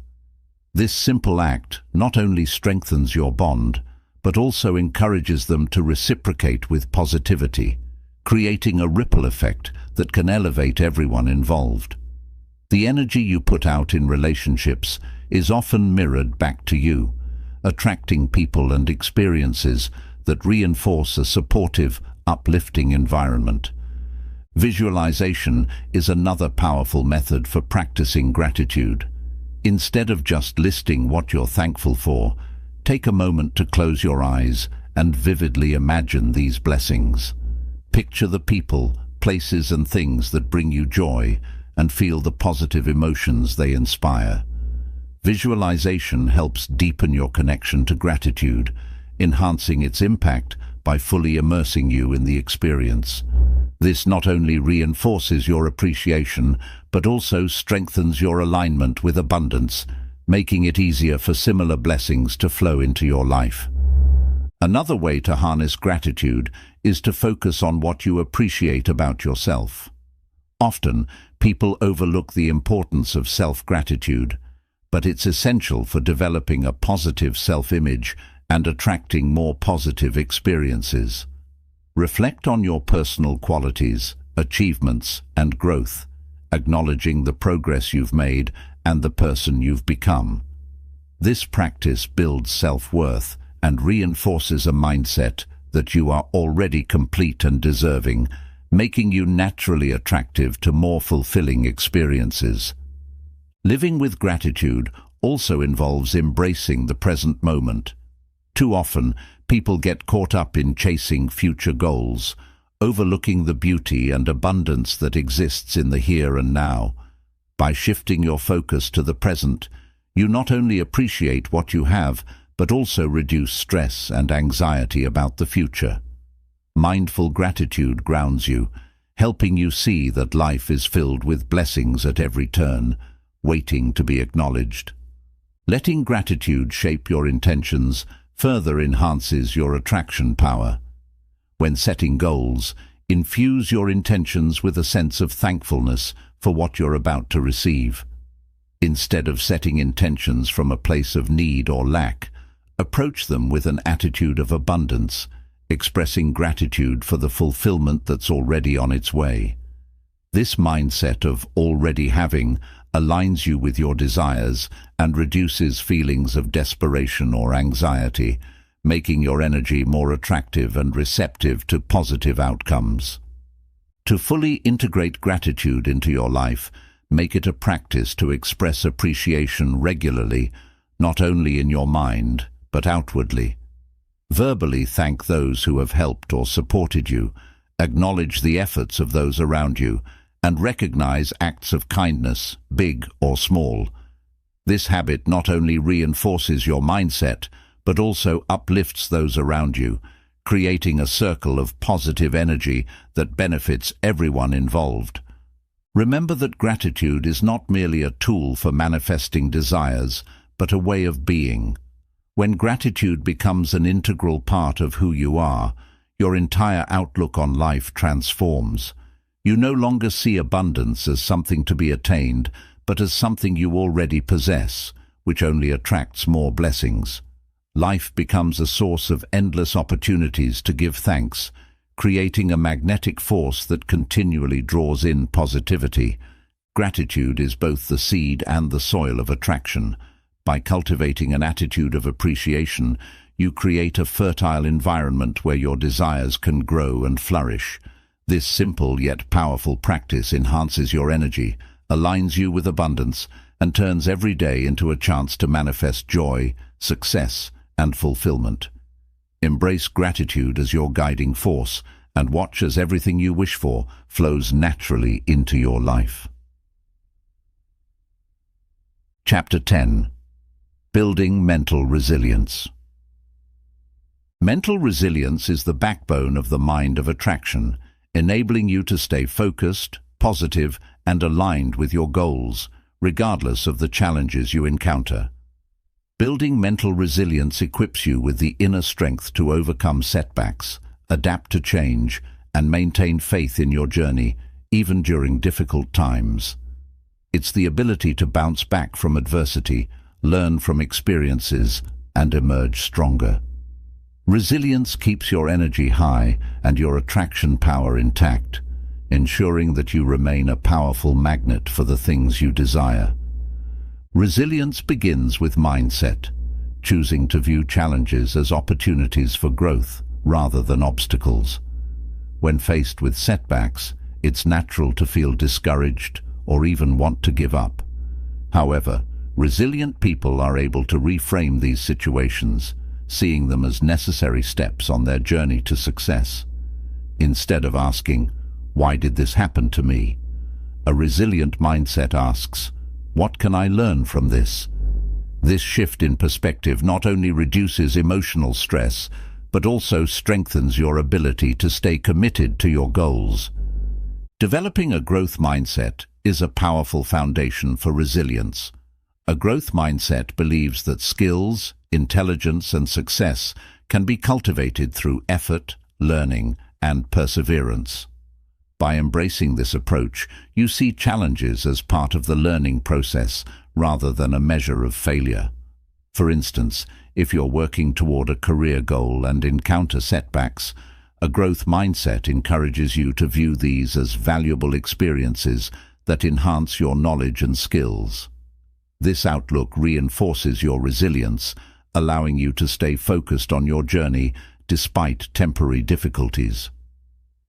Speaker 1: This simple act not only strengthens your bond, but also encourages them to reciprocate with positivity, creating a ripple effect that can elevate everyone involved. The energy you put out in relationships is often mirrored back to you, attracting people and experiences that reinforce a supportive, uplifting environment. Visualization is another powerful method for practicing gratitude. Instead of just listing what you're thankful for, take a moment to close your eyes and vividly imagine these blessings. Picture the people, places and things that bring you joy and feel the positive emotions they inspire. Visualization helps deepen your connection to gratitude, enhancing its impact by fully immersing you in the experience. This not only reinforces your appreciation, but also strengthens your alignment with abundance, making it easier for similar blessings to flow into your life. Another way to harness gratitude is to focus on what you appreciate about yourself. Often, people overlook the importance of self-gratitude, but it's essential for developing a positive self-image and attracting more positive experiences. Reflect on your personal qualities, achievements, and growth, acknowledging the progress you've made and the person you've become. This practice builds self-worth and reinforces a mindset that you are already complete and deserving, making you naturally attractive to more fulfilling experiences. Living with gratitude also involves embracing the present moment. Too often, people get caught up in chasing future goals, overlooking the beauty and abundance that exists in the here and now. By shifting your focus to the present, you not only appreciate what you have, but also reduce stress and anxiety about the future. Mindful gratitude grounds you, helping you see that life is filled with blessings at every turn, waiting to be acknowledged. Letting gratitude shape your intentions further enhances your attraction power. When setting goals, infuse your intentions with a sense of thankfulness for what you're about to receive. Instead of setting intentions from a place of need or lack, approach them with an attitude of abundance, expressing gratitude for the fulfillment that's already on its way. This mindset of already having aligns you with your desires and reduces feelings of desperation or anxiety, making your energy more attractive and receptive to positive outcomes. To fully integrate gratitude into your life, make it a practice to express appreciation regularly, not only in your mind, but outwardly. Verbally thank those who have helped or supported you, acknowledge the efforts of those around you, and recognize acts of kindness, big or small. This habit not only reinforces your mindset, but also uplifts those around you, creating a circle of positive energy that benefits everyone involved. Remember that gratitude is not merely a tool for manifesting desires, but a way of being. When gratitude becomes an integral part of who you are, your entire outlook on life transforms. You no longer see abundance as something to be attained, but as something you already possess, which only attracts more blessings. Life becomes a source of endless opportunities to give thanks, creating a magnetic force that continually draws in positivity. Gratitude is both the seed and the soil of attraction. By cultivating an attitude of appreciation, you create a fertile environment where your desires can grow and flourish. This simple yet powerful practice enhances your energy, aligns you with abundance, and turns every day into a chance to manifest joy, success, and fulfillment. Embrace gratitude as your guiding force and watch as everything you wish for flows naturally into your life. Chapter 10. Building Mental Resilience. Mental resilience is the backbone of the mind of attraction, enabling you to stay focused, positive, and aligned with your goals, regardless of the challenges you encounter. Building mental resilience equips you with the inner strength to overcome setbacks, adapt to change, and maintain faith in your journey, even during difficult times. It's the ability to bounce back from adversity, learn from experiences, and emerge stronger. Resilience keeps your energy high and your attraction power intact, ensuring that you remain a powerful magnet for the things you desire. Resilience begins with mindset, choosing to view challenges as opportunities for growth rather than obstacles. When faced with setbacks, it's natural to feel discouraged or even want to give up. However, resilient people are able to reframe these situations, seeing them as necessary steps on their journey to success. Instead of asking, "Why did this happen to me?" a resilient mindset asks, "What can I learn from this?" This shift in perspective not only reduces emotional stress, but also strengthens your ability to stay committed to your goals. Developing a growth mindset is a powerful foundation for resilience. A growth mindset believes that skills, intelligence, and success can be cultivated through effort, learning, and perseverance. By embracing this approach, you see challenges as part of the learning process rather than a measure of failure. For instance, if you're working toward a career goal and encounter setbacks, a growth mindset encourages you to view these as valuable experiences that enhance your knowledge and skills. This outlook reinforces your resilience, allowing you to stay focused on your journey despite temporary difficulties.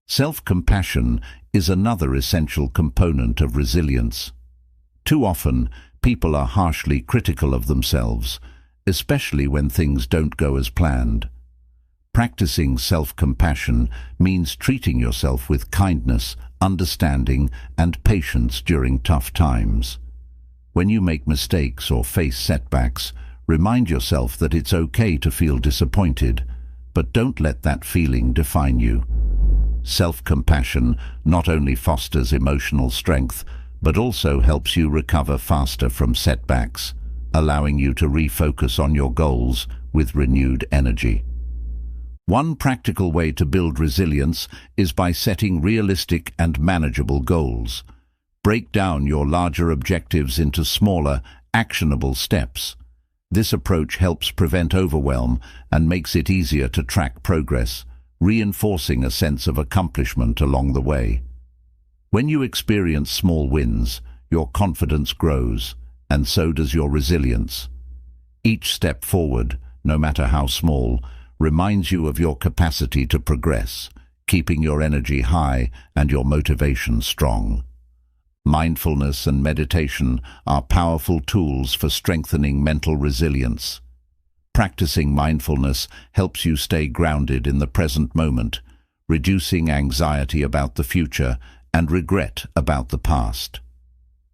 Speaker 1: Self-compassion is another essential component of resilience. Too often, people are harshly critical of themselves, especially when things don't go as planned. Practicing self-compassion means treating yourself with kindness, understanding, and patience during tough times. When you make mistakes or face setbacks, remind yourself that it's okay to feel disappointed, but don't let that feeling define you. Self-compassion not only fosters emotional strength, but also helps you recover faster from setbacks, allowing you to refocus on your goals with renewed energy. One practical way to build resilience is by setting realistic and manageable goals. Break down your larger objectives into smaller, actionable steps. This approach helps prevent overwhelm and makes it easier to track progress, reinforcing a sense of accomplishment along the way. When you experience small wins, your confidence grows, and so does your resilience. Each step forward, no matter how small, reminds you of your capacity to progress, keeping your energy high and your motivation strong. Mindfulness and meditation are powerful tools for strengthening mental resilience. Practicing mindfulness helps you stay grounded in the present moment, reducing anxiety about the future and regret about the past.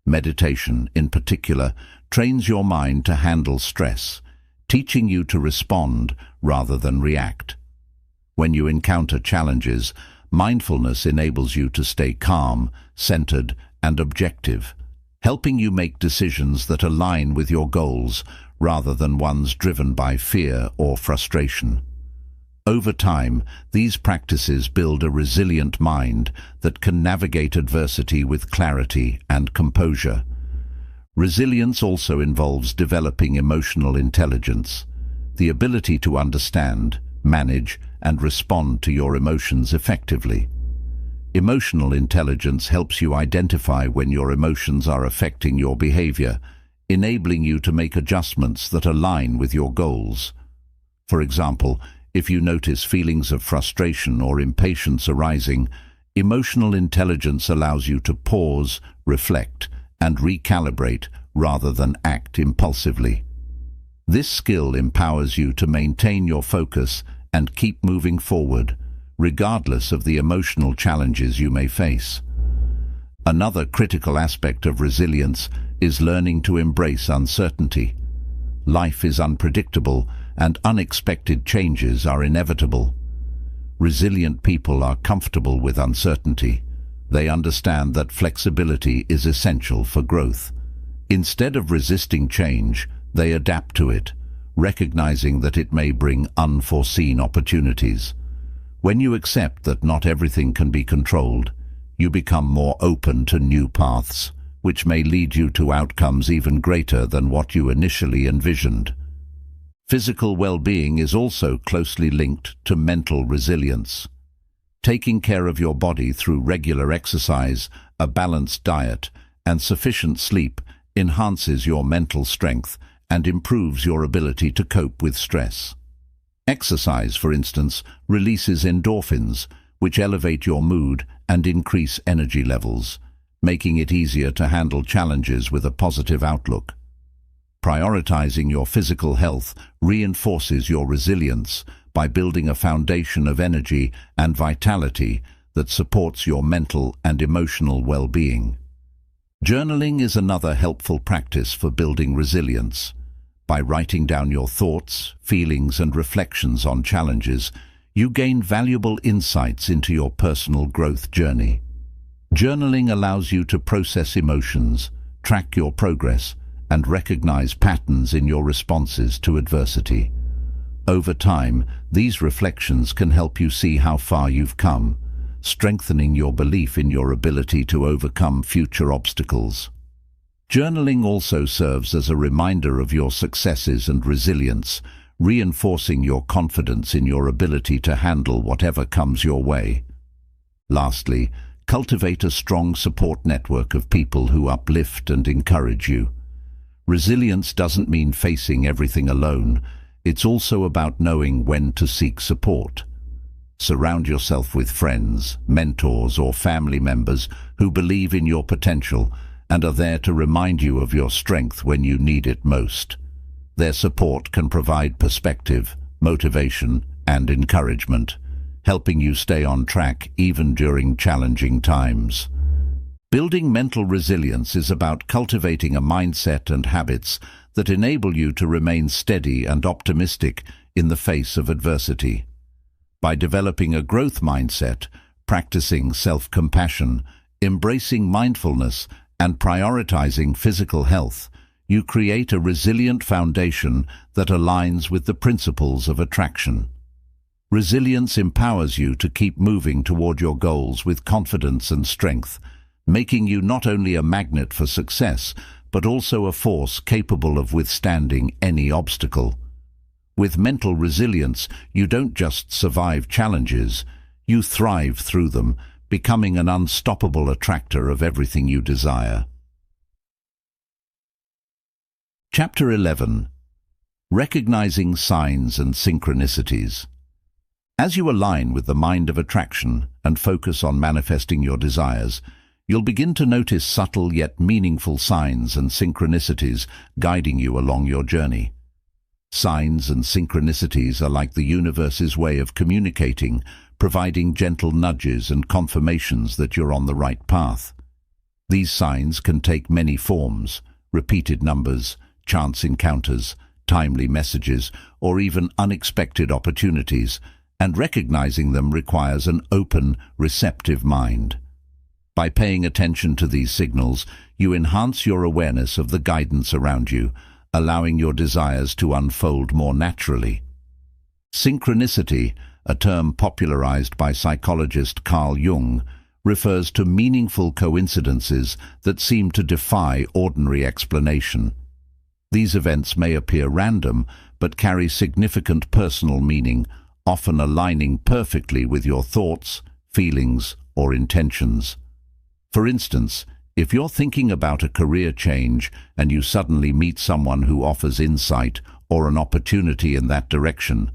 Speaker 1: Meditation, in particular, trains your mind to handle stress, teaching you to respond rather than react. When you encounter challenges, mindfulness enables you to stay calm, centered, and objective, helping you make decisions that align with your goals rather than ones driven by fear or frustration. Over time, these practices build a resilient mind that can navigate adversity with clarity and composure. Resilience also involves developing emotional intelligence, the ability to understand, manage, and respond to your emotions effectively. Emotional intelligence helps you identify when your emotions are affecting your behavior, enabling you to make adjustments that align with your goals. For example, if you notice feelings of frustration or impatience arising, emotional intelligence allows you to pause, reflect, and recalibrate rather than act impulsively. This skill empowers you to maintain your focus and keep moving forward, regardless of the emotional challenges you may face. Another critical aspect of resilience is learning to embrace uncertainty. Life is unpredictable, and unexpected changes are inevitable. Resilient people are comfortable with uncertainty. They understand that flexibility is essential for growth. Instead of resisting change, they adapt to it, recognizing that it may bring unforeseen opportunities. When you accept that not everything can be controlled, you become more open to new paths, which may lead you to outcomes even greater than what you initially envisioned. Physical well-being is also closely linked to mental resilience. Taking care of your body through regular exercise, a balanced diet, and sufficient sleep enhances your mental strength and improves your ability to cope with stress. Exercise, for instance, releases endorphins, which elevate your mood and increase energy levels, making it easier to handle challenges with a positive outlook. Prioritizing your physical health reinforces your resilience by building a foundation of energy and vitality that supports your mental and emotional well-being. Journaling is another helpful practice for building resilience. By writing down your thoughts, feelings, and reflections on challenges, you gain valuable insights into your personal growth journey. Journaling allows you to process emotions, track your progress, and recognize patterns in your responses to adversity. Over time, these reflections can help you see how far you've come, strengthening your belief in your ability to overcome future obstacles. Journaling also serves as a reminder of your successes and resilience, reinforcing your confidence in your ability to handle whatever comes your way. Lastly, cultivate a strong support network of people who uplift and encourage you. Resilience doesn't mean facing everything alone. It's also about knowing when to seek support. Surround yourself with friends, mentors, or family members who believe in your potential and are there to remind you of your strength when you need it most. Their support can provide perspective, motivation, and encouragement, helping you stay on track even during challenging times. Building mental resilience is about cultivating a mindset and habits that enable you to remain steady and optimistic in the face of adversity. By developing a growth mindset, practicing self-compassion, embracing mindfulness, and prioritizing physical health, you create a resilient foundation that aligns with the principles of attraction. Resilience empowers you to keep moving toward your goals with confidence and strength, making you not only a magnet for success, but also a force capable of withstanding any obstacle. With mental resilience, you don't just survive challenges, you thrive through them, becoming an unstoppable attractor of everything you desire. Chapter 11. Recognizing Signs and Synchronicities. As you align with the mind of attraction and focus on manifesting your desires, you'll begin to notice subtle yet meaningful signs and synchronicities guiding you along your journey. Signs and synchronicities are like the universe's way of communicating, providing gentle nudges and confirmations that you're on the right path. These signs can take many forms: repeated numbers, chance encounters, timely messages, or even unexpected opportunities, and recognizing them requires an open, receptive mind. By paying attention to these signals, you enhance your awareness of the guidance around you, allowing your desires to unfold more naturally. Synchronicity, a term popularized by psychologist Carl Jung, refers to meaningful coincidences that seem to defy ordinary explanation. These events may appear random, but carry significant personal meaning, often aligning perfectly with your thoughts, feelings, or intentions. For instance, if you're thinking about a career change and you suddenly meet someone who offers insight or an opportunity in that direction,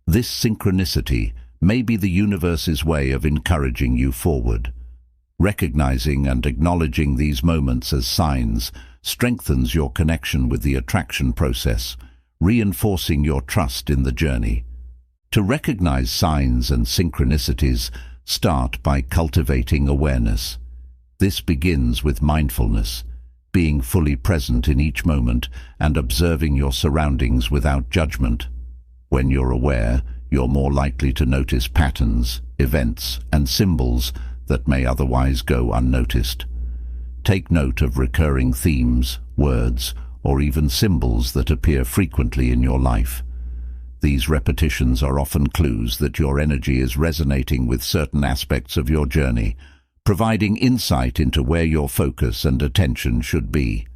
Speaker 1: this synchronicity may be the universe's way of encouraging you forward. Recognizing and acknowledging these moments as signs strengthens your connection with the attraction process, reinforcing your trust in the journey. To recognize signs and synchronicities, start by cultivating awareness. This begins with mindfulness, being fully present in each moment and observing your surroundings without judgment. When you're aware, you're more likely to notice patterns, events, and symbols that may otherwise go unnoticed. Take note of recurring themes, words, or even symbols that appear frequently in your life. These repetitions are often clues that your energy is resonating with certain aspects of your journey, providing insight into where your focus and attention should be.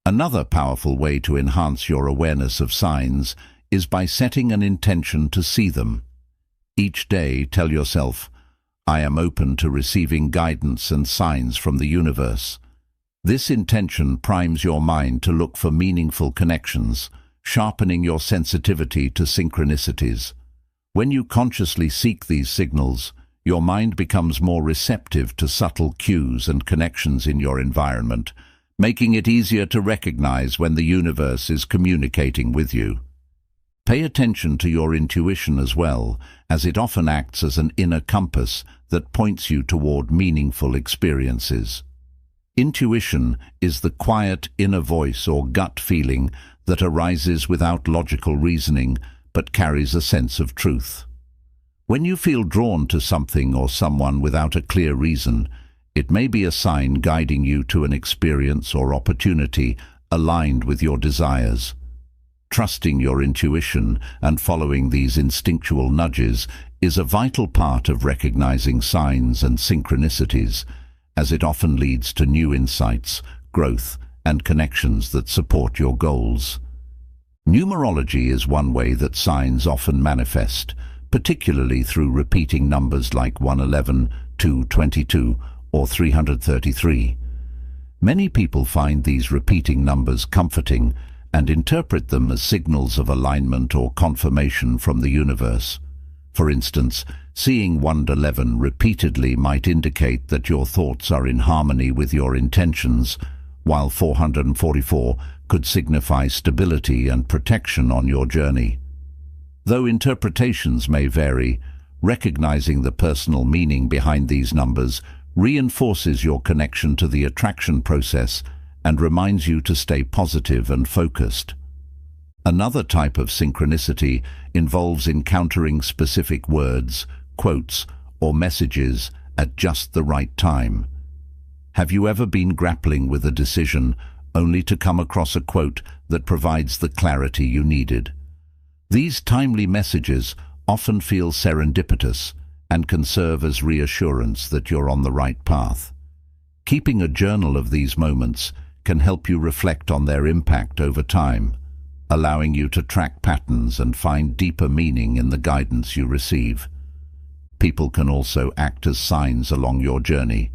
Speaker 1: Another powerful way to enhance your awareness of signs is by setting an intention to see them. Each day, tell yourself, "I am open to receiving guidance and signs from the universe." This intention primes your mind to look for meaningful connections, sharpening your sensitivity to synchronicities. When you consciously seek these signals, your mind becomes more receptive to subtle cues and connections in your environment, making it easier to recognize when the universe is communicating with you. Pay attention to your intuition as well, as it often acts as an inner compass that points you toward meaningful experiences. Intuition is the quiet inner voice or gut feeling that arises without logical reasoning but carries a sense of truth. When you feel drawn to something or someone without a clear reason, it may be a sign guiding you to an experience or opportunity aligned with your desires. Trusting your intuition and following these instinctual nudges is a vital part of recognizing signs and synchronicities, as it often leads to new insights, growth, and connections that support your goals. Numerology is one way that signs often manifest, particularly through repeating numbers like 111, 222, or 333. Many people find these repeating numbers comforting and interpret them as signals of alignment or confirmation from the universe. For instance, seeing 111 repeatedly might indicate that your thoughts are in harmony with your intentions, while 444 could signify stability and protection on your journey. Though interpretations may vary, recognizing the personal meaning behind these numbers reinforces your connection to the attraction process and reminds you to stay positive and focused. Another type of synchronicity involves encountering specific words, quotes, or messages at just the right time. Have you ever been grappling with a decision only to come across a quote that provides the clarity you needed? These timely messages often feel serendipitous and can serve as reassurance that you're on the right path. Keeping a journal of these moments can help you reflect on their impact over time, allowing you to track patterns and find deeper meaning in the guidance you receive. People can also act as signs along your journey.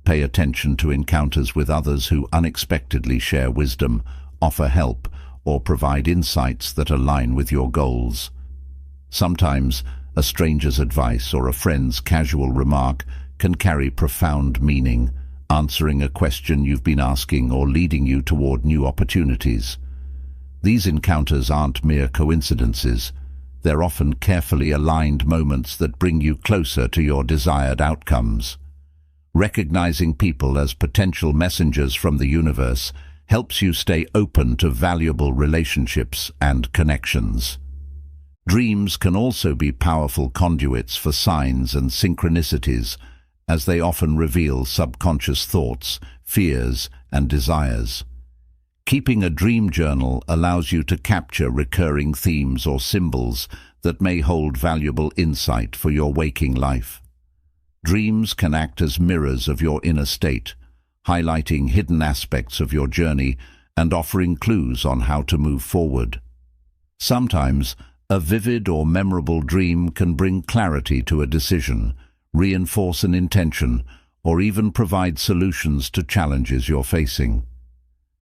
Speaker 1: Pay attention to encounters with others who unexpectedly share wisdom, offer help, or provide insights that align with your goals. Sometimes, a stranger's advice or a friend's casual remark can carry profound meaning, answering a question you've been asking or leading you toward new opportunities. These encounters aren't mere coincidences. They're often carefully aligned moments that bring you closer to your desired outcomes. Recognizing people as potential messengers from the universe helps you stay open to valuable relationships and connections. Dreams can also be powerful conduits for signs and synchronicities, as they often reveal subconscious thoughts, fears, and desires. Keeping a dream journal allows you to capture recurring themes or symbols that may hold valuable insight for your waking life. Dreams can act as mirrors of your inner state, highlighting hidden aspects of your journey and offering clues on how to move forward. Sometimes, a vivid or memorable dream can bring clarity to a decision, reinforce an intention, or even provide solutions to challenges you're facing.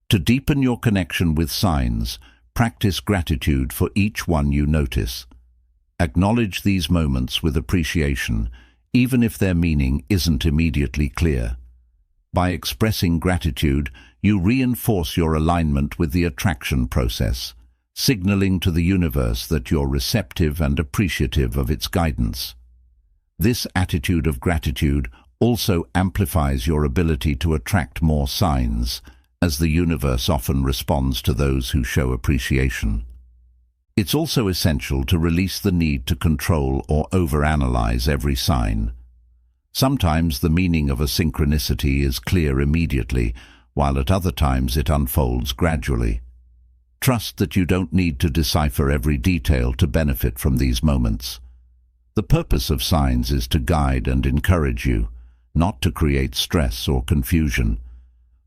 Speaker 1: To deepen your connection with signs, practice gratitude for each one you notice. Acknowledge these moments with appreciation, even if their meaning isn't immediately clear. By expressing gratitude, you reinforce your alignment with the attraction process, signaling to the universe that you're receptive and appreciative of its guidance. This attitude of gratitude also amplifies your ability to attract more signs, as the universe often responds to those who show appreciation. It's also essential to release the need to control or overanalyze every sign. Sometimes the meaning of a synchronicity is clear immediately, while at other times it unfolds gradually. Trust that you don't need to decipher every detail to benefit from these moments. The purpose of signs is to guide and encourage you, not to create stress or confusion.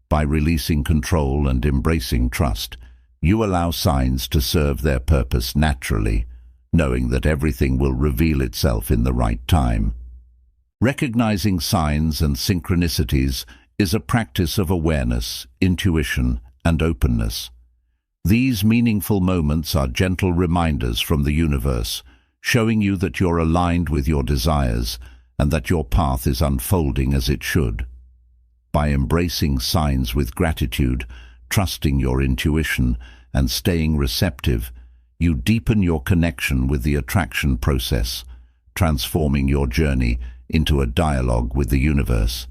Speaker 1: By releasing control and embracing trust, you allow signs to serve their purpose naturally, knowing that everything will reveal itself in the right time. Recognizing signs and synchronicities is a practice of awareness, intuition, and openness. These meaningful moments are gentle reminders from the universe, showing you that you're aligned with your desires and that your path is unfolding as it should. By embracing signs with gratitude, trusting your intuition, and staying receptive, you deepen your connection with the attraction process, transforming your journey into a dialogue with the universe.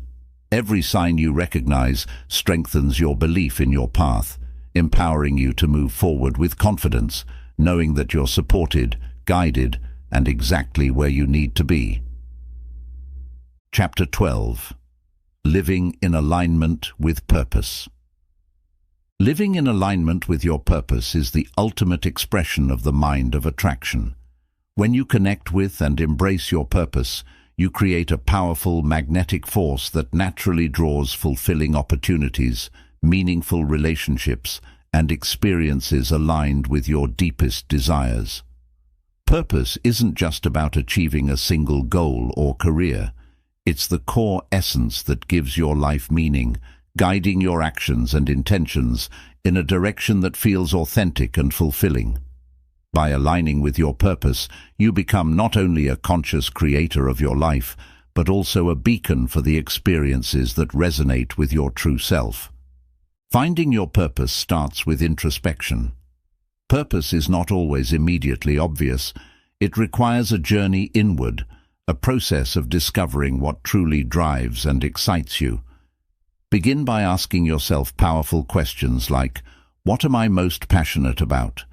Speaker 1: Every sign you recognize strengthens your belief in your path, empowering you to move forward with confidence, knowing that you're supported, guided, and exactly where you need to be. Chapter 12. Living in alignment with purpose. Living in alignment with your purpose is the ultimate expression of the mind of attraction. When you connect with and embrace your purpose, you create a powerful magnetic force that naturally draws fulfilling opportunities, meaningful relationships, and experiences aligned with your deepest desires. Purpose isn't just about achieving a single goal or career. It's the core essence that gives your life meaning, guiding your actions and intentions in a direction that feels authentic and fulfilling. By aligning with your purpose, you become not only a conscious creator of your life, but also a beacon for the experiences that resonate with your true self. Finding your purpose starts with introspection. Purpose is not always immediately obvious. It requires a journey inward, a process of discovering what truly drives and excites you. Begin by asking yourself powerful questions like, what am I most passionate about?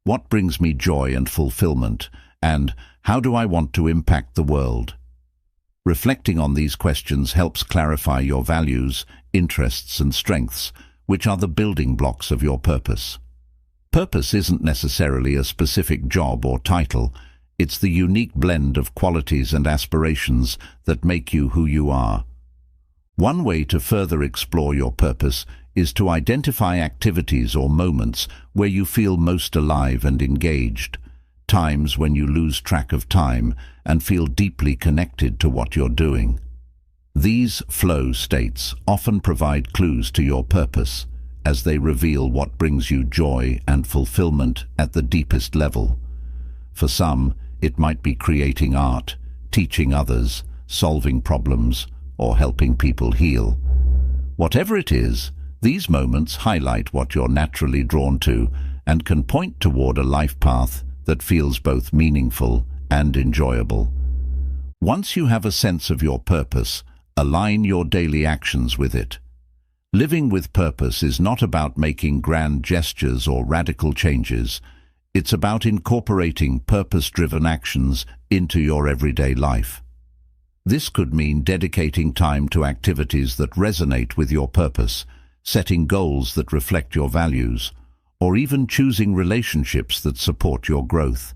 Speaker 1: What brings me joy and fulfillment? And how do I want to impact the world? Reflecting on these questions helps clarify your values, interests, and strengths, which are the building blocks of your purpose. Purpose isn't necessarily a specific job or title. It's the unique blend of qualities and aspirations that make you who you are. One way to further explore your purpose is to identify activities or moments where you feel most alive and engaged, times when you lose track of time and feel deeply connected to what you're doing. These flow states often provide clues to your purpose, as they reveal what brings you joy and fulfillment at the deepest level. For some, it might be creating art, teaching others, solving problems, or helping people heal. Whatever it is, these moments highlight what you're naturally drawn to and can point toward a life path that feels both meaningful and enjoyable. Once you have a sense of your purpose, align your daily actions with it. Living with purpose is not about making grand gestures or radical changes. It's about incorporating purpose-driven actions into your everyday life. This could mean dedicating time to activities that resonate with your purpose, setting goals that reflect your values, or even choosing relationships that support your growth.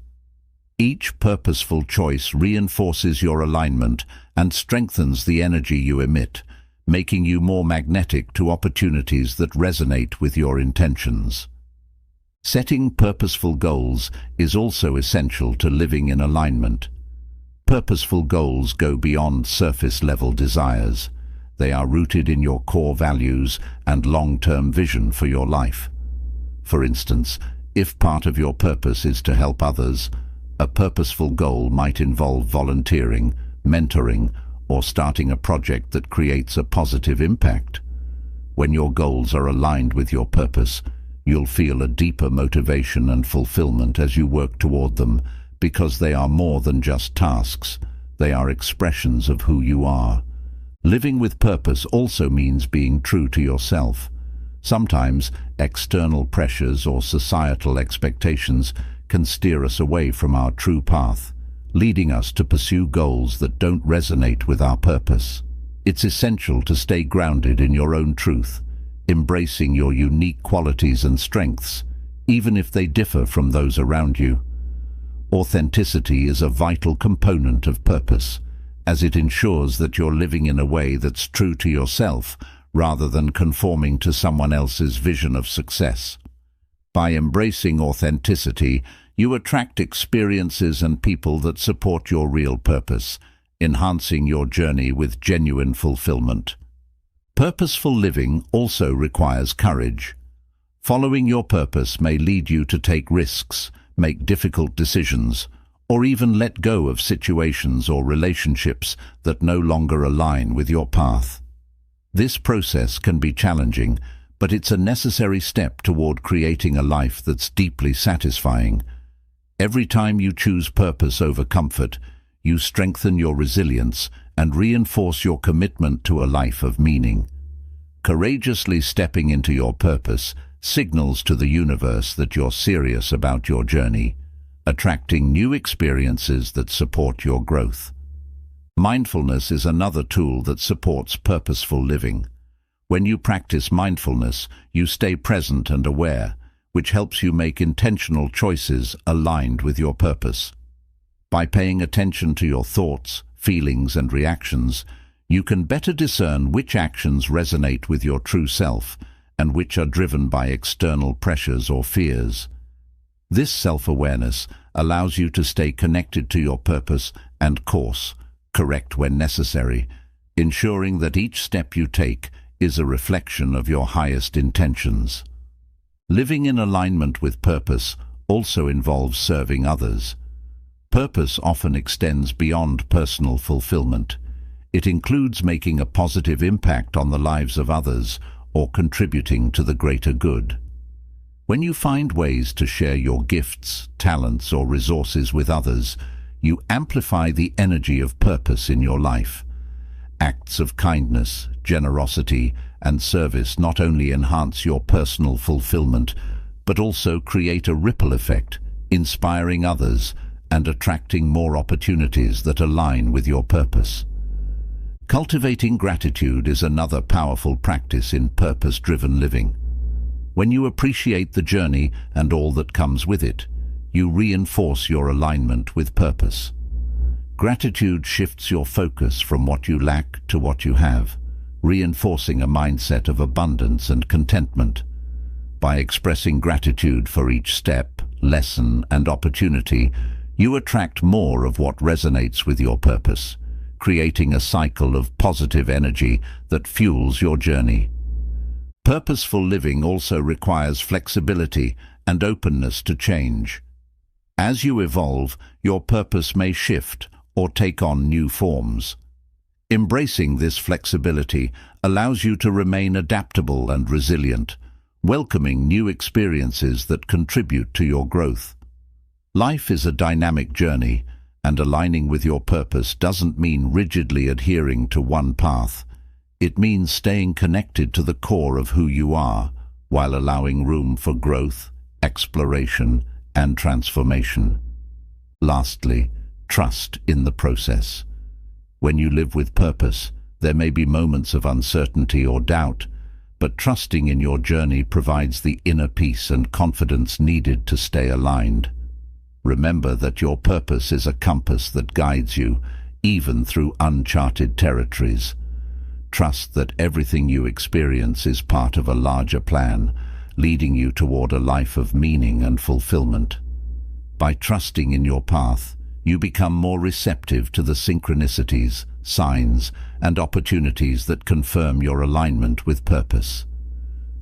Speaker 1: Each purposeful choice reinforces your alignment and strengthens the energy you emit, making you more magnetic to opportunities that resonate with your intentions. Setting purposeful goals is also essential to living in alignment. Purposeful goals go beyond surface-level desires. They are rooted in your core values and long-term vision for your life. For instance, if part of your purpose is to help others, a purposeful goal might involve volunteering, mentoring, or starting a project that creates a positive impact. When your goals are aligned with your purpose, You'll feel a deeper motivation and fulfillment as you work toward them, because they are more than just tasks. They are expressions of who you are. Living with purpose also means being true to yourself. Sometimes external pressures or societal expectations can steer us away from our true path, leading us to pursue goals that don't resonate with our purpose. It's essential to stay grounded in your own truth, embracing your unique qualities and strengths, even if they differ from those around you. Authenticity is a vital component of purpose, as it ensures that you're living in a way that's true to yourself rather than conforming to someone else's vision of success. By embracing authenticity, you attract experiences and people that support your real purpose, enhancing your journey with genuine fulfillment. Purposeful living also requires courage. Following your purpose may lead you to take risks, make difficult decisions, or even let go of situations or relationships that no longer align with your path. This process can be challenging, but it's a necessary step toward creating a life that's deeply satisfying. Every time you choose purpose over comfort, you strengthen your resilience and reinforce your commitment to a life of meaning. Courageously stepping into your purpose signals to the universe that you're serious about your journey, attracting new experiences that support your growth. Mindfulness is another tool that supports purposeful living. When you practice mindfulness, you stay present and aware, which helps you make intentional choices aligned with your purpose. By paying attention to your thoughts, feelings, and reactions, you can better discern which actions resonate with your true self and which are driven by external pressures or fears. This self-awareness allows you to stay connected to your purpose and course, correct when necessary, ensuring that each step you take is a reflection of your highest intentions. Living in alignment with purpose also involves serving others. Purpose often extends beyond personal fulfillment. It includes making a positive impact on the lives of others or contributing to the greater good. When you find ways to share your gifts, talents, or resources with others, you amplify the energy of purpose in your life. Acts of kindness, generosity, and service not only enhance your personal fulfillment, but also create a ripple effect, inspiring others and attracting more opportunities that align with your purpose. Cultivating gratitude is another powerful practice in purpose-driven living. When you appreciate the journey and all that comes with it, you reinforce your alignment with purpose. Gratitude shifts your focus from what you lack to what you have, reinforcing a mindset of abundance and contentment. By expressing gratitude for each step, lesson, and opportunity, you attract more of what resonates with your purpose, creating a cycle of positive energy that fuels your journey. Purposeful living also requires flexibility and openness to change. As you evolve, your purpose may shift or take on new forms. Embracing this flexibility allows you to remain adaptable and resilient, welcoming new experiences that contribute to your growth. Life is a dynamic journey, and aligning with your purpose doesn't mean rigidly adhering to one path. It means staying connected to the core of who you are, while allowing room for growth, exploration, and transformation. Lastly, trust in the process. When you live with purpose, there may be moments of uncertainty or doubt, but trusting in your journey provides the inner peace and confidence needed to stay aligned. Remember that your purpose is a compass that guides you, even through uncharted territories. Trust that everything you experience is part of a larger plan, leading you toward a life of meaning and fulfillment. By trusting in your path, you become more receptive to the synchronicities, signs, and opportunities that confirm your alignment with purpose.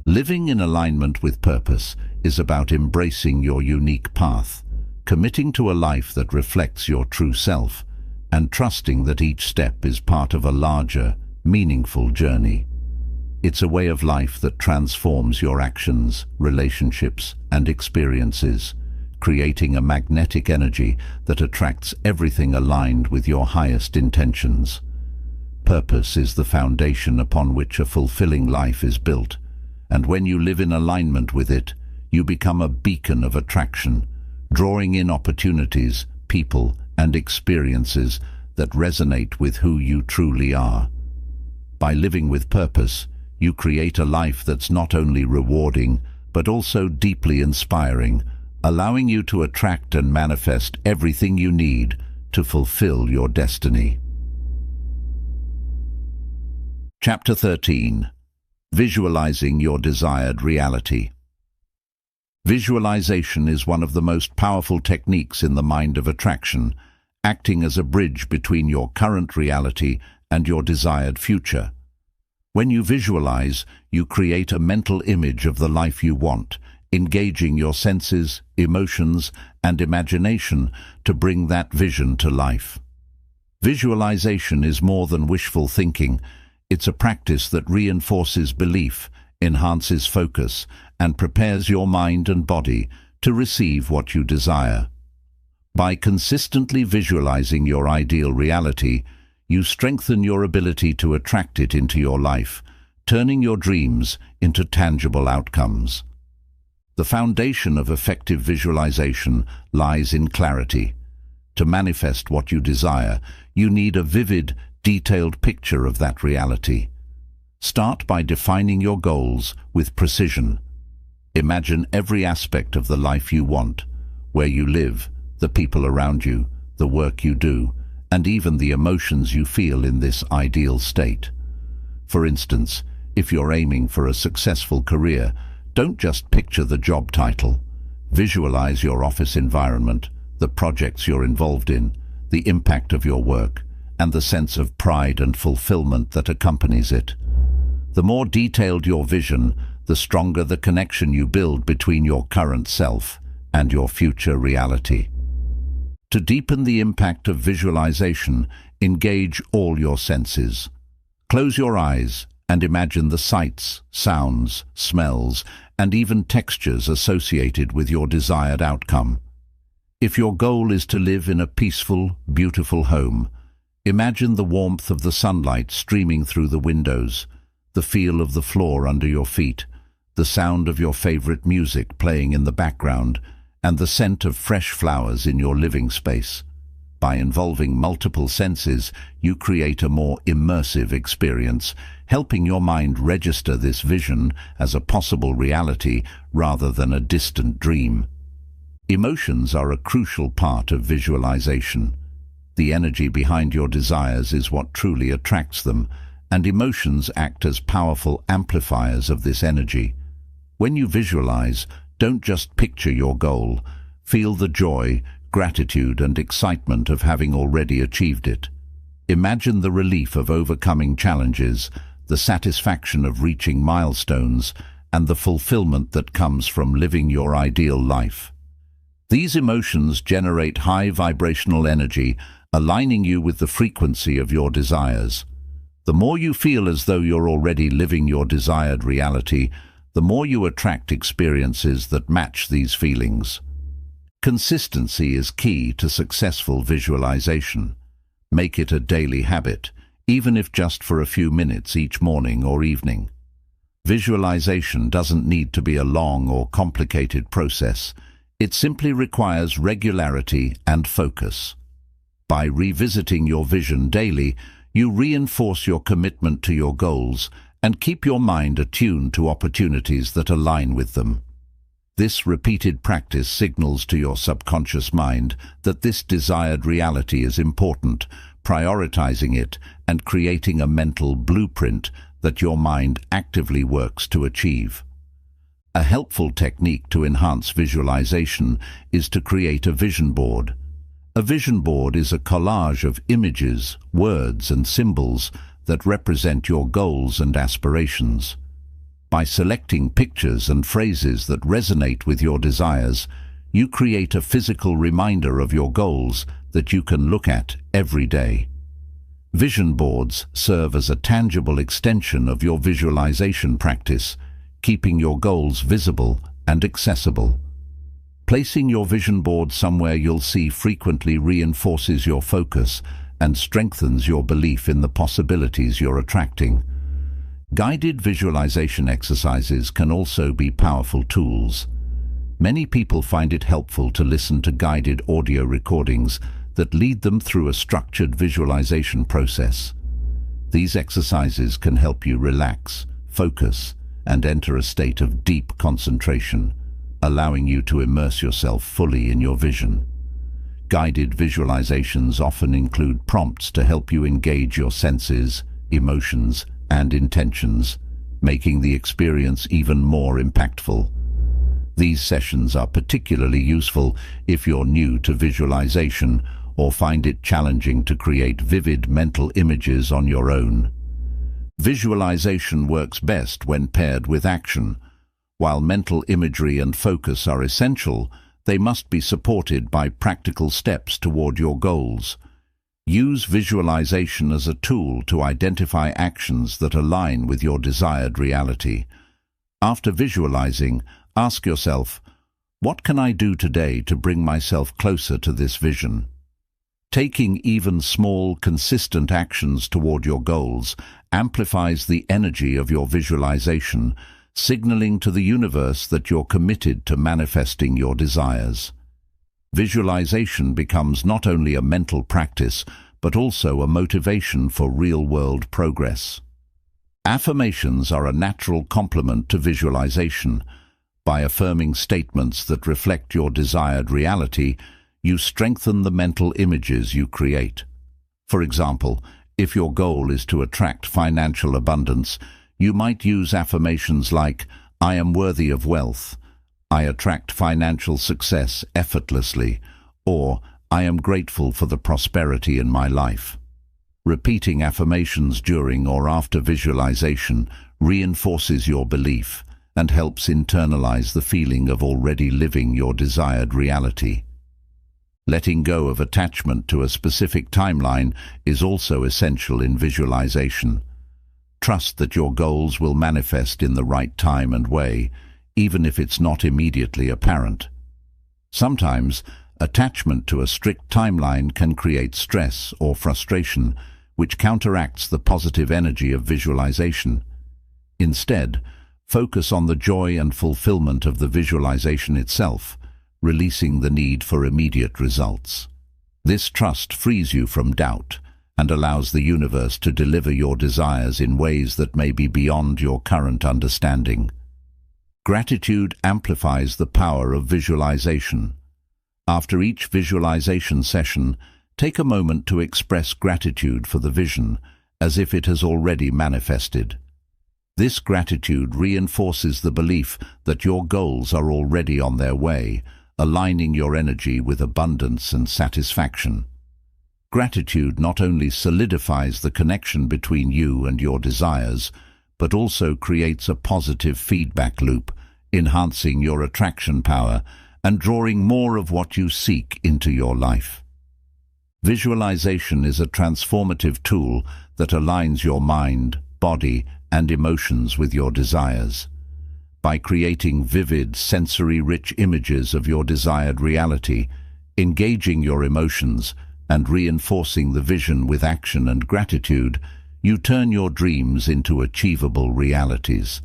Speaker 1: Living in alignment with purpose is about embracing your unique path, committing to a life that reflects your true self, and trusting that each step is part of a larger, meaningful journey. It's a way of life that transforms your actions, relationships, and experiences, creating a magnetic energy that attracts everything aligned with your highest intentions. Purpose is the foundation upon which a fulfilling life is built, and when you live in alignment with it, you become a beacon of attraction, drawing in opportunities, people, and experiences that resonate with who you truly are. By living with purpose, you create a life that's not only rewarding, but also deeply inspiring, allowing you to attract and manifest everything you need to fulfill your destiny. Chapter 13. Visualizing your desired reality. Visualization is one of the most powerful techniques in the mind of attraction, acting as a bridge between your current reality and your desired future. When you visualize, you create a mental image of the life you want, engaging your senses, emotions, and imagination to bring that vision to life. Visualization is more than wishful thinking. It's a practice that reinforces belief, enhances focus, and prepares your mind and body to receive what you desire. By consistently visualizing your ideal reality, you strengthen your ability to attract it into your life, turning your dreams into tangible outcomes. The foundation of effective visualization lies in clarity. To manifest what you desire, you need a vivid, detailed picture of that reality. Start by defining your goals with precision. Imagine every aspect of the life you want, where you live, the people around you, the work you do, and even the emotions you feel in this ideal state. For instance, if you're aiming for a successful career, don't just picture the job title. Visualize your office environment, the projects you're involved in, the impact of your work, and the sense of pride and fulfillment that accompanies it. The more detailed your vision, the stronger the connection you build between your current self and your future reality. To deepen the impact of visualization, engage all your senses. Close your eyes and imagine the sights, sounds, smells, and even textures associated with your desired outcome. If your goal is to live in a peaceful, beautiful home, imagine the warmth of the sunlight streaming through the windows, the feel of the floor under your feet, the sound of your favorite music playing in the background, and the scent of fresh flowers in your living space. By involving multiple senses, you create a more immersive experience, helping your mind register this vision as a possible reality rather than a distant dream. Emotions are a crucial part of visualization. The energy behind your desires is what truly attracts them, and emotions act as powerful amplifiers of this energy. When you visualize, don't just picture your goal. Feel the joy, gratitude, and excitement of having already achieved it. Imagine the relief of overcoming challenges, the satisfaction of reaching milestones, and the fulfillment that comes from living your ideal life. These emotions generate high vibrational energy, aligning you with the frequency of your desires. The more you feel as though you're already living your desired reality, the more you attract experiences that match these feelings. Consistency is key to successful visualization. Make it a daily habit, even if just for a few minutes each morning or evening. Visualization doesn't need to be a long or complicated process. It simply requires regularity and focus. By revisiting your vision daily, you reinforce your commitment to your goals and keep your mind attuned to opportunities that align with them. This repeated practice signals to your subconscious mind that this desired reality is important, prioritizing it and creating a mental blueprint that your mind actively works to achieve. A helpful technique to enhance visualization is to create a vision board. A vision board is a collage of images, words, and symbols that represent your goals and aspirations. By selecting pictures and phrases that resonate with your desires, you create a physical reminder of your goals that you can look at every day. Vision boards serve as a tangible extension of your visualization practice, keeping your goals visible and accessible. Placing your vision board somewhere you'll see frequently reinforces your focus and strengthens your belief in the possibilities you're attracting. Guided visualization exercises can also be powerful tools. Many people find it helpful to listen to guided audio recordings that lead them through a structured visualization process. These exercises can help you relax, focus, and enter a state of deep concentration, allowing you to immerse yourself fully in your vision. Guided visualizations often include prompts to help you engage your senses, emotions, and intentions, making the experience even more impactful. These sessions are particularly useful if you're new to visualization or find it challenging to create vivid mental images on your own. Visualization works best when paired with action. While mental imagery and focus are essential, they must be supported by practical steps toward your goals. Use visualization as a tool to identify actions that align with your desired reality. After visualizing, ask yourself, what can I do today to bring myself closer to this vision? Taking even small, consistent actions toward your goals amplifies the energy of your visualization, signaling to the universe that you're committed to manifesting your desires. Visualization becomes not only a mental practice, but also a motivation for real-world progress. Affirmations are a natural complement to visualization. By affirming statements that reflect your desired reality, you strengthen the mental images you create. For example, if your goal is to attract financial abundance, you might use affirmations like, "I am worthy of wealth," "I attract financial success effortlessly," or "I am grateful for the prosperity in my life." Repeating affirmations during or after visualization reinforces your belief and helps internalize the feeling of already living your desired reality. Letting go of attachment to a specific timeline is also essential in visualization. Trust that your goals will manifest in the right time and way, even if it's not immediately apparent. Sometimes, attachment to a strict timeline can create stress or frustration, which counteracts the positive energy of visualization. Instead, focus on the joy and fulfillment of the visualization itself, releasing the need for immediate results. This trust frees you from doubt and allows the universe to deliver your desires in ways that may be beyond your current understanding. Gratitude amplifies the power of visualization. After each visualization session, take a moment to express gratitude for the vision, as if it has already manifested. This gratitude reinforces the belief that your goals are already on their way, aligning your energy with abundance and satisfaction. Gratitude not only solidifies the connection between you and your desires, but also creates a positive feedback loop, enhancing your attraction power and drawing more of what you seek into your life. Visualization is a transformative tool that aligns your mind, body, and emotions with your desires. By creating vivid, sensory-rich images of your desired reality, engaging your emotions, and reinforcing the vision with action and gratitude, you turn your dreams into achievable realities.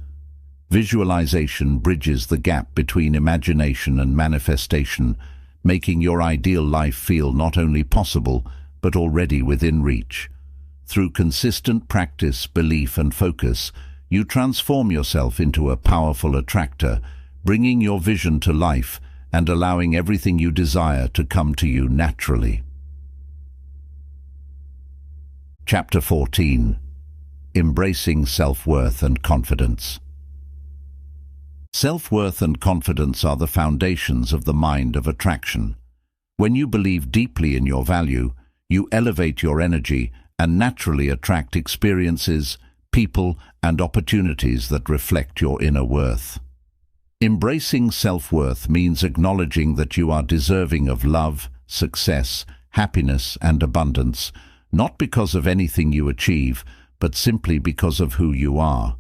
Speaker 1: Visualization bridges the gap between imagination and manifestation, making your ideal life feel not only possible, but already within reach. Through consistent practice, belief, and focus, you transform yourself into a powerful attractor, bringing your vision to life and allowing everything you desire to come to you naturally. Chapter 14. Embracing Self-Worth and Confidence. Self-worth and confidence are the foundations of the mind of attraction. When you believe deeply in your value, you elevate your energy and naturally attract experiences, people, and opportunities that reflect your inner worth. Embracing self-worth means acknowledging that you are deserving of love, success, happiness, and abundance, not because of anything you achieve, but simply because of who you are.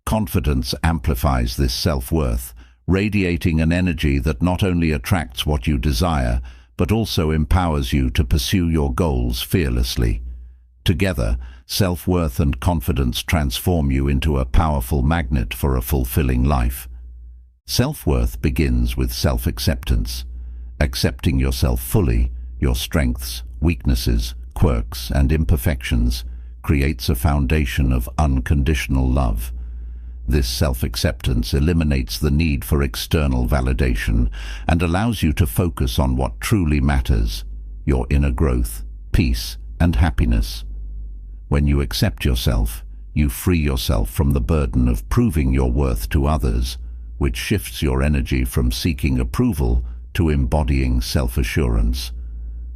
Speaker 1: Confidence amplifies this self-worth, radiating an energy that not only attracts what you desire, but also empowers you to pursue your goals fearlessly. Together, self-worth and confidence transform you into a powerful magnet for a fulfilling life. Self-worth begins with self-acceptance. Accepting yourself fully, your strengths, weaknesses, quirks, and imperfections, creates a foundation of unconditional love. This self-acceptance eliminates the need for external validation and allows you to focus on what truly matters, your inner growth, peace, and happiness. When you accept yourself, you free yourself from the burden of proving your worth to others, which shifts your energy from seeking approval to embodying self-assurance.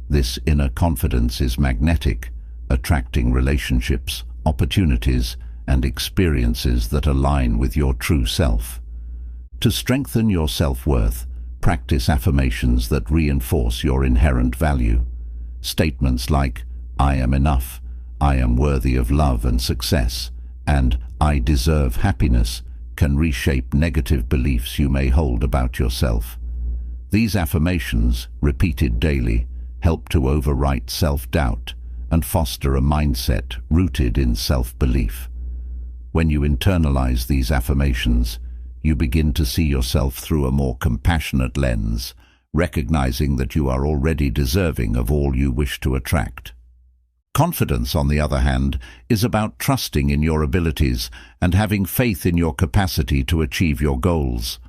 Speaker 1: This inner confidence is magnetic, attracting relationships, opportunities, and experiences that align with your true self. To strengthen your self-worth, practice affirmations that reinforce your inherent value. Statements like, "I am enough," "I am worthy of love and success," and "I deserve happiness," can reshape negative beliefs you may hold about yourself. These affirmations, repeated daily, help to overwrite self-doubt and foster a mindset rooted in self-belief. When you internalize these affirmations, you begin to see yourself through a more compassionate lens, recognizing that you are already deserving of all you wish to attract. Confidence, on the other hand, is about trusting in your abilities and having faith in your capacity to achieve your goals.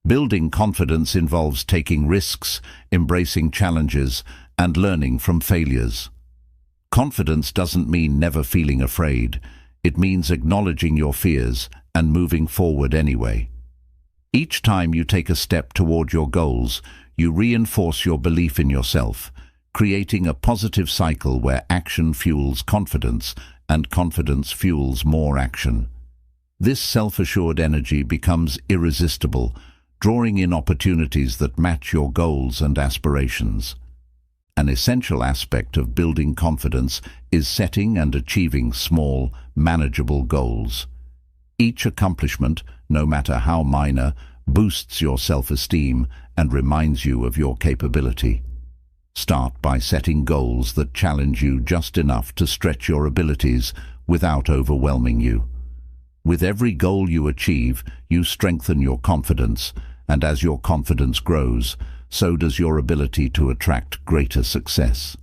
Speaker 1: Building confidence involves taking risks, embracing challenges, and learning from failures. Confidence doesn't mean never feeling afraid. It means acknowledging your fears and moving forward anyway. Each time you take a step toward your goals, you reinforce your belief in yourself, creating a positive cycle where action fuels confidence and confidence fuels more action. This self-assured energy becomes irresistible, drawing in opportunities that match your goals and aspirations. An essential aspect of building confidence is setting and achieving small, manageable goals. Each accomplishment, no matter how minor, boosts your self-esteem and reminds you of your capability. Start by setting goals that challenge you just enough to stretch your abilities without overwhelming you. With every goal you achieve, you strengthen your confidence, and as your confidence grows, so does your ability to attract greater success.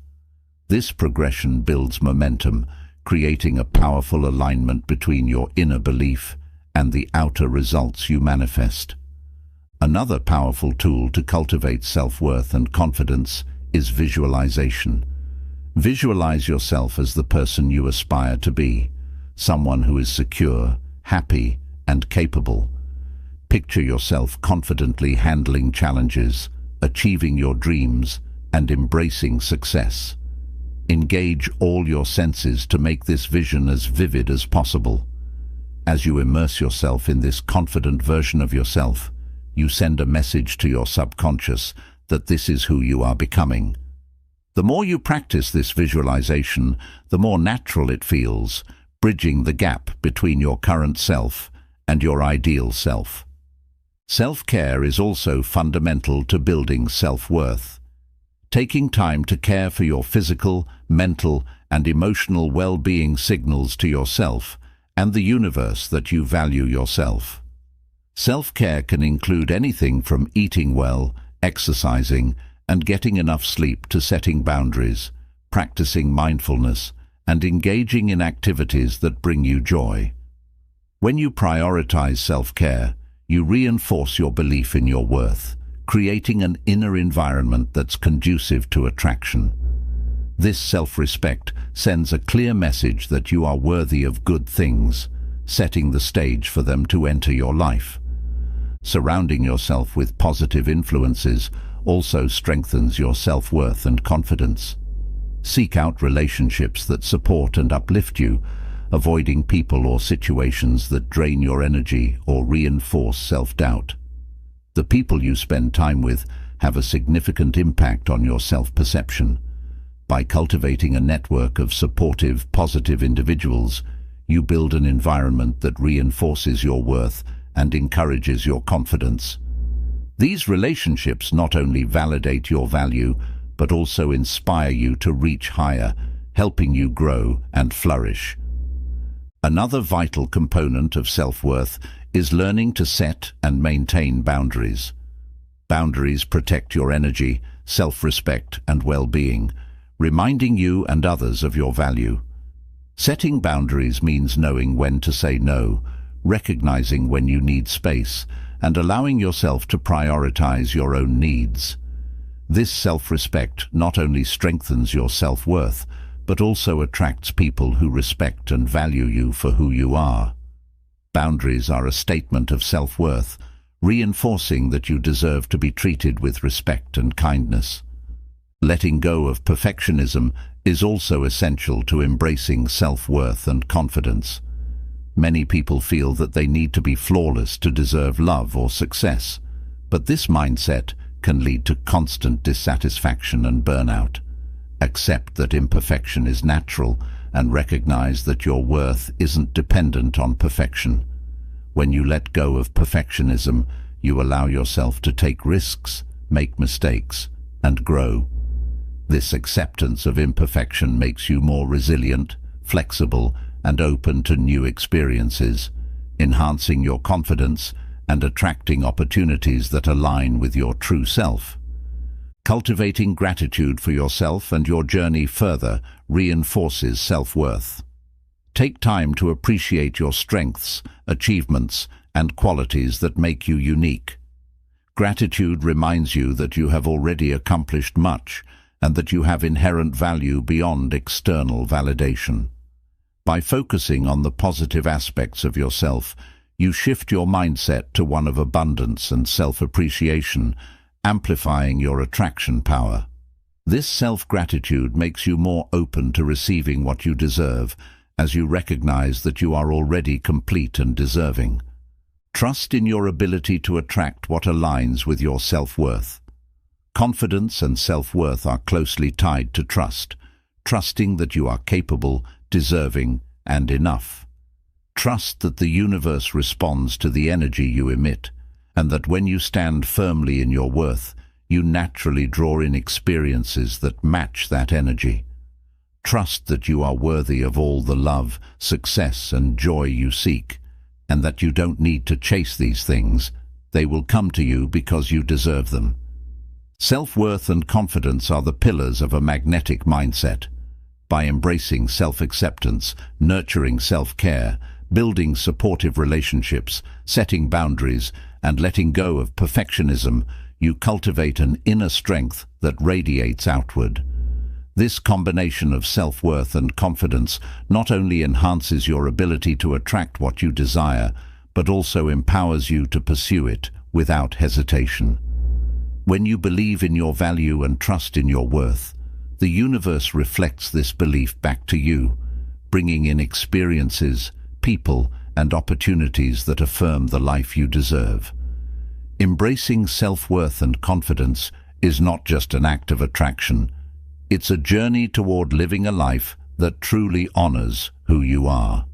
Speaker 1: This progression builds momentum, creating a powerful alignment between your inner belief and the outer results you manifest. Another powerful tool to cultivate self-worth and confidence is visualization. Visualize yourself as the person you aspire to be, someone who is secure, happy, and capable. Picture yourself confidently handling challenges, achieving your dreams, and embracing success. Engage all your senses to make this vision as vivid as possible. As you immerse yourself in this confident version of yourself, you send a message to your subconscious that this is who you are becoming. The more you practice this visualization, the more natural it feels, bridging the gap between your current self and your ideal self. Self-care is also fundamental to building self-worth. Taking time to care for your physical, mental, and emotional well-being signals to yourself and the universe that you value yourself. Self-care can include anything from eating well, exercising, and getting enough sleep to setting boundaries, practicing mindfulness, and engaging in activities that bring you joy. When you prioritize self-care, you reinforce your belief in your worth, creating an inner environment that's conducive to attraction. This self-respect sends a clear message that you are worthy of good things, setting the stage for them to enter your life. Surrounding yourself with positive influences also strengthens your self-worth and confidence. Seek out relationships that support and uplift you, avoiding people or situations that drain your energy or reinforce self-doubt. The people you spend time with have a significant impact on your self-perception. By cultivating a network of supportive, positive individuals, you build an environment that reinforces your worth and encourages your confidence. These relationships not only validate your value, but also inspire you to reach higher, helping you grow and flourish. Another vital component of self-worth is learning to set and maintain boundaries. Boundaries protect your energy, self-respect, and well-being, reminding you and others of your value. Setting boundaries means knowing when to say no, recognizing when you need space, and allowing yourself to prioritize your own needs. This self-respect not only strengthens your self-worth, but also attracts people who respect and value you for who you are. Boundaries are a statement of self-worth, reinforcing that you deserve to be treated with respect and kindness. Letting go of perfectionism is also essential to embracing self-worth and confidence. Many people feel that they need to be flawless to deserve love or success, but this mindset can lead to constant dissatisfaction and burnout. Accept that imperfection is natural and recognize that your worth isn't dependent on perfection. When you let go of perfectionism, you allow yourself to take risks, make mistakes, and grow. This acceptance of imperfection makes you more resilient, flexible, and open to new experiences, enhancing your confidence and attracting opportunities that align with your true self. Cultivating gratitude for yourself and your journey further reinforces self-worth. Take time to appreciate your strengths, achievements, and qualities that make you unique. Gratitude reminds you that you have already accomplished much and that you have inherent value beyond external validation. By focusing on the positive aspects of yourself, you shift your mindset to one of abundance and self-appreciation, amplifying your attraction power. This self-gratitude makes you more open to receiving what you deserve, as you recognize that you are already complete and deserving. Trust in your ability to attract what aligns with your self-worth. Confidence and self-worth are closely tied to trust, trusting that you are capable, deserving, and enough. Trust that the universe responds to the energy you emit, and that when you stand firmly in your worth, you naturally draw in experiences that match that energy. Trust that you are worthy of all the love, success, and joy you seek, and that you don't need to chase these things. They will come to you because you deserve them. Self-worth and confidence are the pillars of a magnetic mindset. By embracing self-acceptance, nurturing self-care, building supportive relationships, setting boundaries, and letting go of perfectionism, you cultivate an inner strength that radiates outward. This combination of self-worth and confidence not only enhances your ability to attract what you desire, but also empowers you to pursue it without hesitation. When you believe in your value and trust in your worth, the universe reflects this belief back to you, bringing in experiences, people, and opportunities that affirm the life you deserve. Embracing self-worth and confidence is not just an act of attraction. It's a journey toward living a life that truly honors who you are.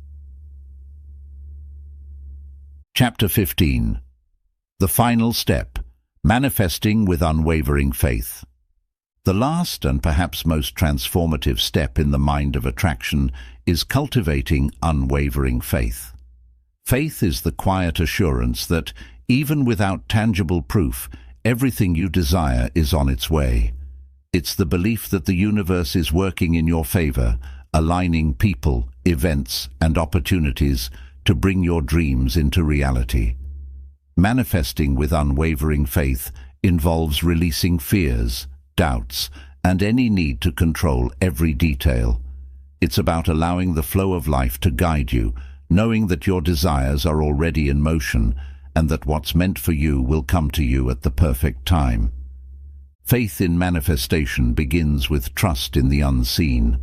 Speaker 1: Chapter 15. The final step: manifesting with unwavering faith. The last and perhaps most transformative step in the mind of attraction is cultivating unwavering faith. Faith is the quiet assurance that, even without tangible proof, everything you desire is on its way. It's the belief that the universe is working in your favor, aligning people, events, and opportunities to bring your dreams into reality. Manifesting with unwavering faith involves releasing fears, doubts, and any need to control every detail. It's about allowing the flow of life to guide you, knowing that your desires are already in motion and that what's meant for you will come to you at the perfect time. Faith in manifestation begins with trust in the unseen.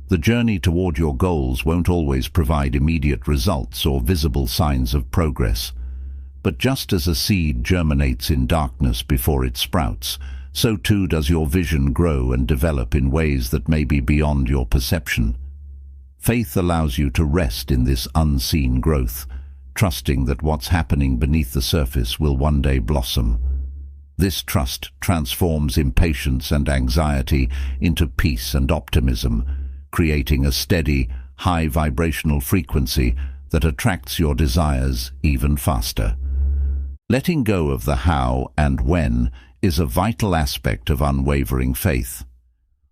Speaker 1: The journey toward your goals won't always provide immediate results or visible signs of progress. But just as a seed germinates in darkness before it sprouts, so too does your vision grow and develop in ways that may be beyond your perception. Faith allows you to rest in this unseen growth, trusting that what's happening beneath the surface will one day blossom. This trust transforms impatience and anxiety into peace and optimism, creating a steady, high vibrational frequency that attracts your desires even faster. Letting go of the how and when is a vital aspect of unwavering faith.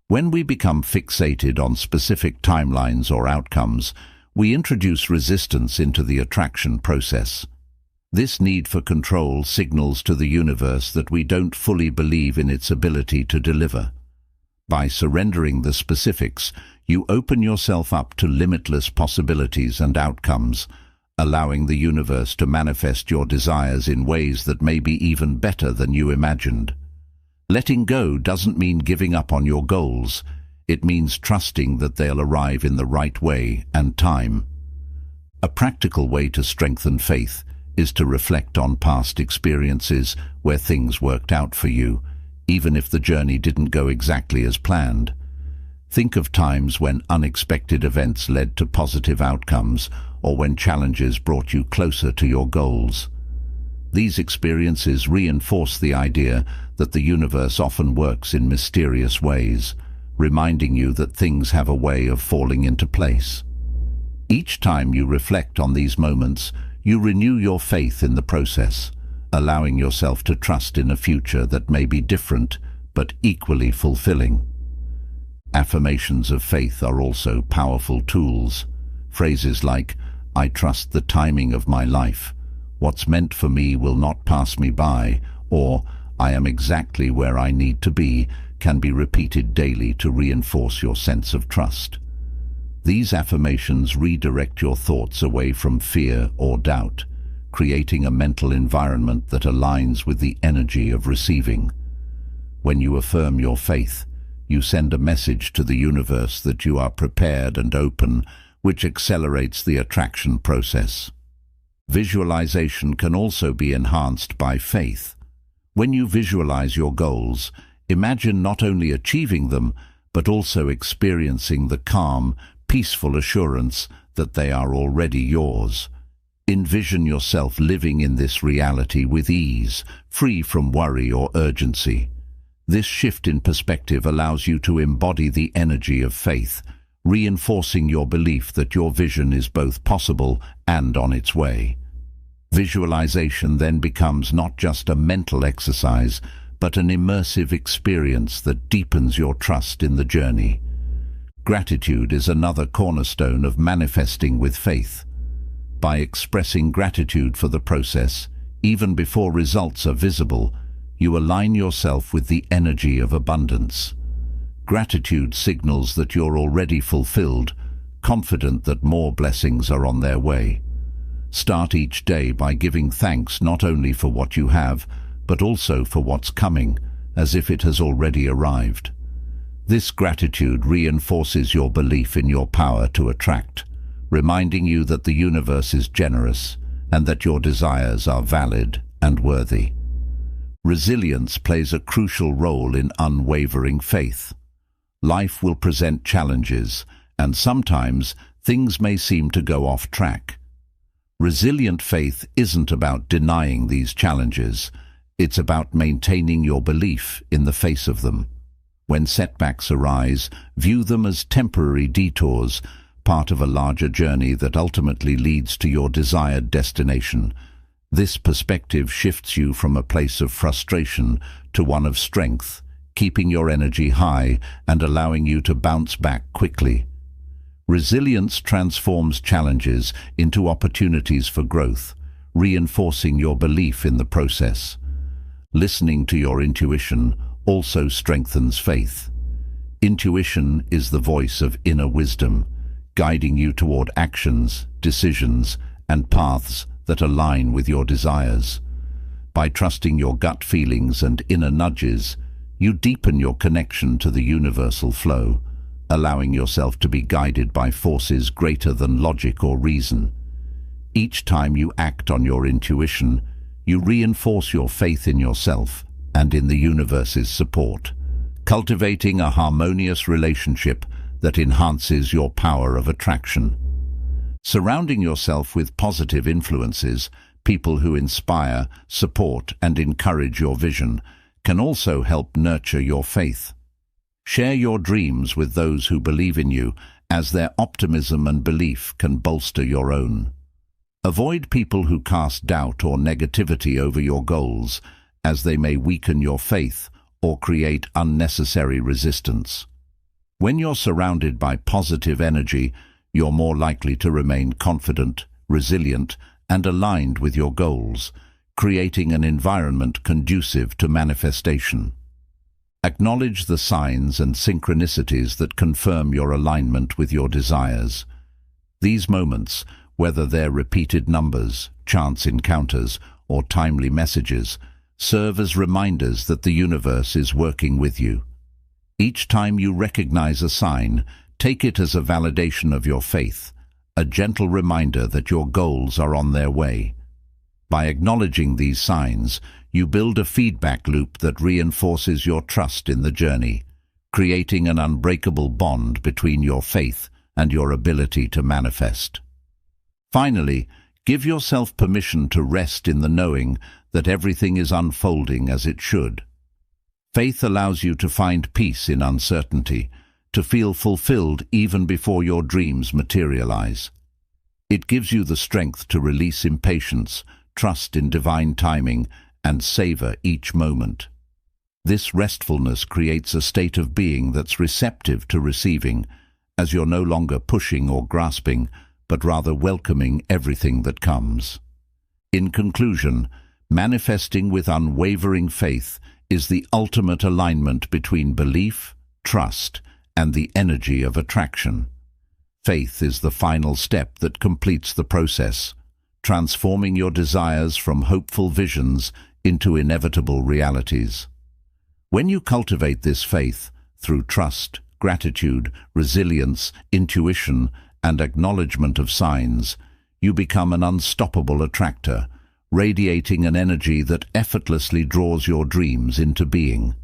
Speaker 1: When we become fixated on specific timelines or outcomes, we introduce resistance into the attraction process. This need for control signals to the universe that we don't fully believe in its ability to deliver. By surrendering the specifics, you open yourself up to limitless possibilities and outcomes, allowing the universe to manifest your desires in ways that may be even better than you imagined. Letting go doesn't mean giving up on your goals. It means trusting that they'll arrive in the right way and time. A practical way to strengthen faith is to reflect on past experiences where things worked out for you, even if the journey didn't go exactly as planned. Think of times when unexpected events led to positive outcomes, or when challenges brought you closer to your goals. These experiences reinforce the idea that the universe often works in mysterious ways, reminding you that things have a way of falling into place. Each time you reflect on these moments, you renew your faith in the process, allowing yourself to trust in a future that may be different but equally fulfilling. Affirmations of faith are also powerful tools. Phrases like, "I trust the timing of my life," "What's meant for me will not pass me by," or "I am exactly where I need to be," can be repeated daily to reinforce your sense of trust. These affirmations redirect your thoughts away from fear or doubt, creating a mental environment that aligns with the energy of receiving. When you affirm your faith, you send a message to the universe that you are prepared and open, which accelerates the attraction process. Visualization can also be enhanced by faith. When you visualize your goals, imagine not only achieving them, but also experiencing the calm, peaceful assurance that they are already yours. Envision yourself living in this reality with ease, free from worry or urgency. This shift in perspective allows you to embody the energy of faith, reinforcing your belief that your vision is both possible and on its way. Visualization then becomes not just a mental exercise, but an immersive experience that deepens your trust in the journey. Gratitude is another cornerstone of manifesting with faith. By expressing gratitude for the process, even before results are visible, you align yourself with the energy of abundance. Gratitude signals that you're already fulfilled, confident that more blessings are on their way. Start each day by giving thanks not only for what you have, but also for what's coming, as if it has already arrived. This gratitude reinforces your belief in your power to attract, reminding you that the universe is generous and that your desires are valid and worthy. Resilience plays a crucial role in unwavering faith. Life will present challenges, and sometimes things may seem to go off track. Resilient faith isn't about denying these challenges. It's about maintaining your belief in the face of them. When setbacks arise, view them as temporary detours, part of a larger journey that ultimately leads to your desired destination. This perspective shifts you from a place of frustration to one of strength, keeping your energy high and allowing you to bounce back quickly. Resilience transforms challenges into opportunities for growth, reinforcing your belief in the process. Listening to your intuition also strengthens faith. Intuition is the voice of inner wisdom, guiding you toward actions, decisions, and paths that align with your desires. By trusting your gut feelings and inner nudges, you deepen your connection to the universal flow, allowing yourself to be guided by forces greater than logic or reason. Each time you act on your intuition, you reinforce your faith in yourself and in the universe's support, cultivating a harmonious relationship that enhances your power of attraction. Surrounding yourself with positive influences, people who inspire, support, and encourage your vision, can also help nurture your faith. Share your dreams with those who believe in you, as their optimism and belief can bolster your own. Avoid people who cast doubt or negativity over your goals, as they may weaken your faith or create unnecessary resistance. When you're surrounded by positive energy, you're more likely to remain confident, resilient, and aligned with your goals, creating an environment conducive to manifestation. Acknowledge the signs and synchronicities that confirm your alignment with your desires. These moments, whether they're repeated numbers, chance encounters, or timely messages, serve as reminders that the universe is working with you. Each time you recognize a sign, take it as a validation of your faith, a gentle reminder that your goals are on their way. By acknowledging these signs, you build a feedback loop that reinforces your trust in the journey, creating an unbreakable bond between your faith and your ability to manifest. Finally, give yourself permission to rest in the knowing that everything is unfolding as it should. Faith allows you to find peace in uncertainty, to feel fulfilled even before your dreams materialize. It gives you the strength to release impatience, trust in divine timing, and savor each moment. This restfulness creates a state of being that's receptive to receiving, as you're no longer pushing or grasping, but rather welcoming everything that comes. In conclusion, manifesting with unwavering faith is the ultimate alignment between belief, trust, and the energy of attraction. Faith is the final step that completes the process, transforming your desires from hopeful visions into inevitable realities. When you cultivate this faith through trust, gratitude, resilience, intuition, and acknowledgement of signs, you become an unstoppable attractor, radiating an energy that effortlessly draws your dreams into being.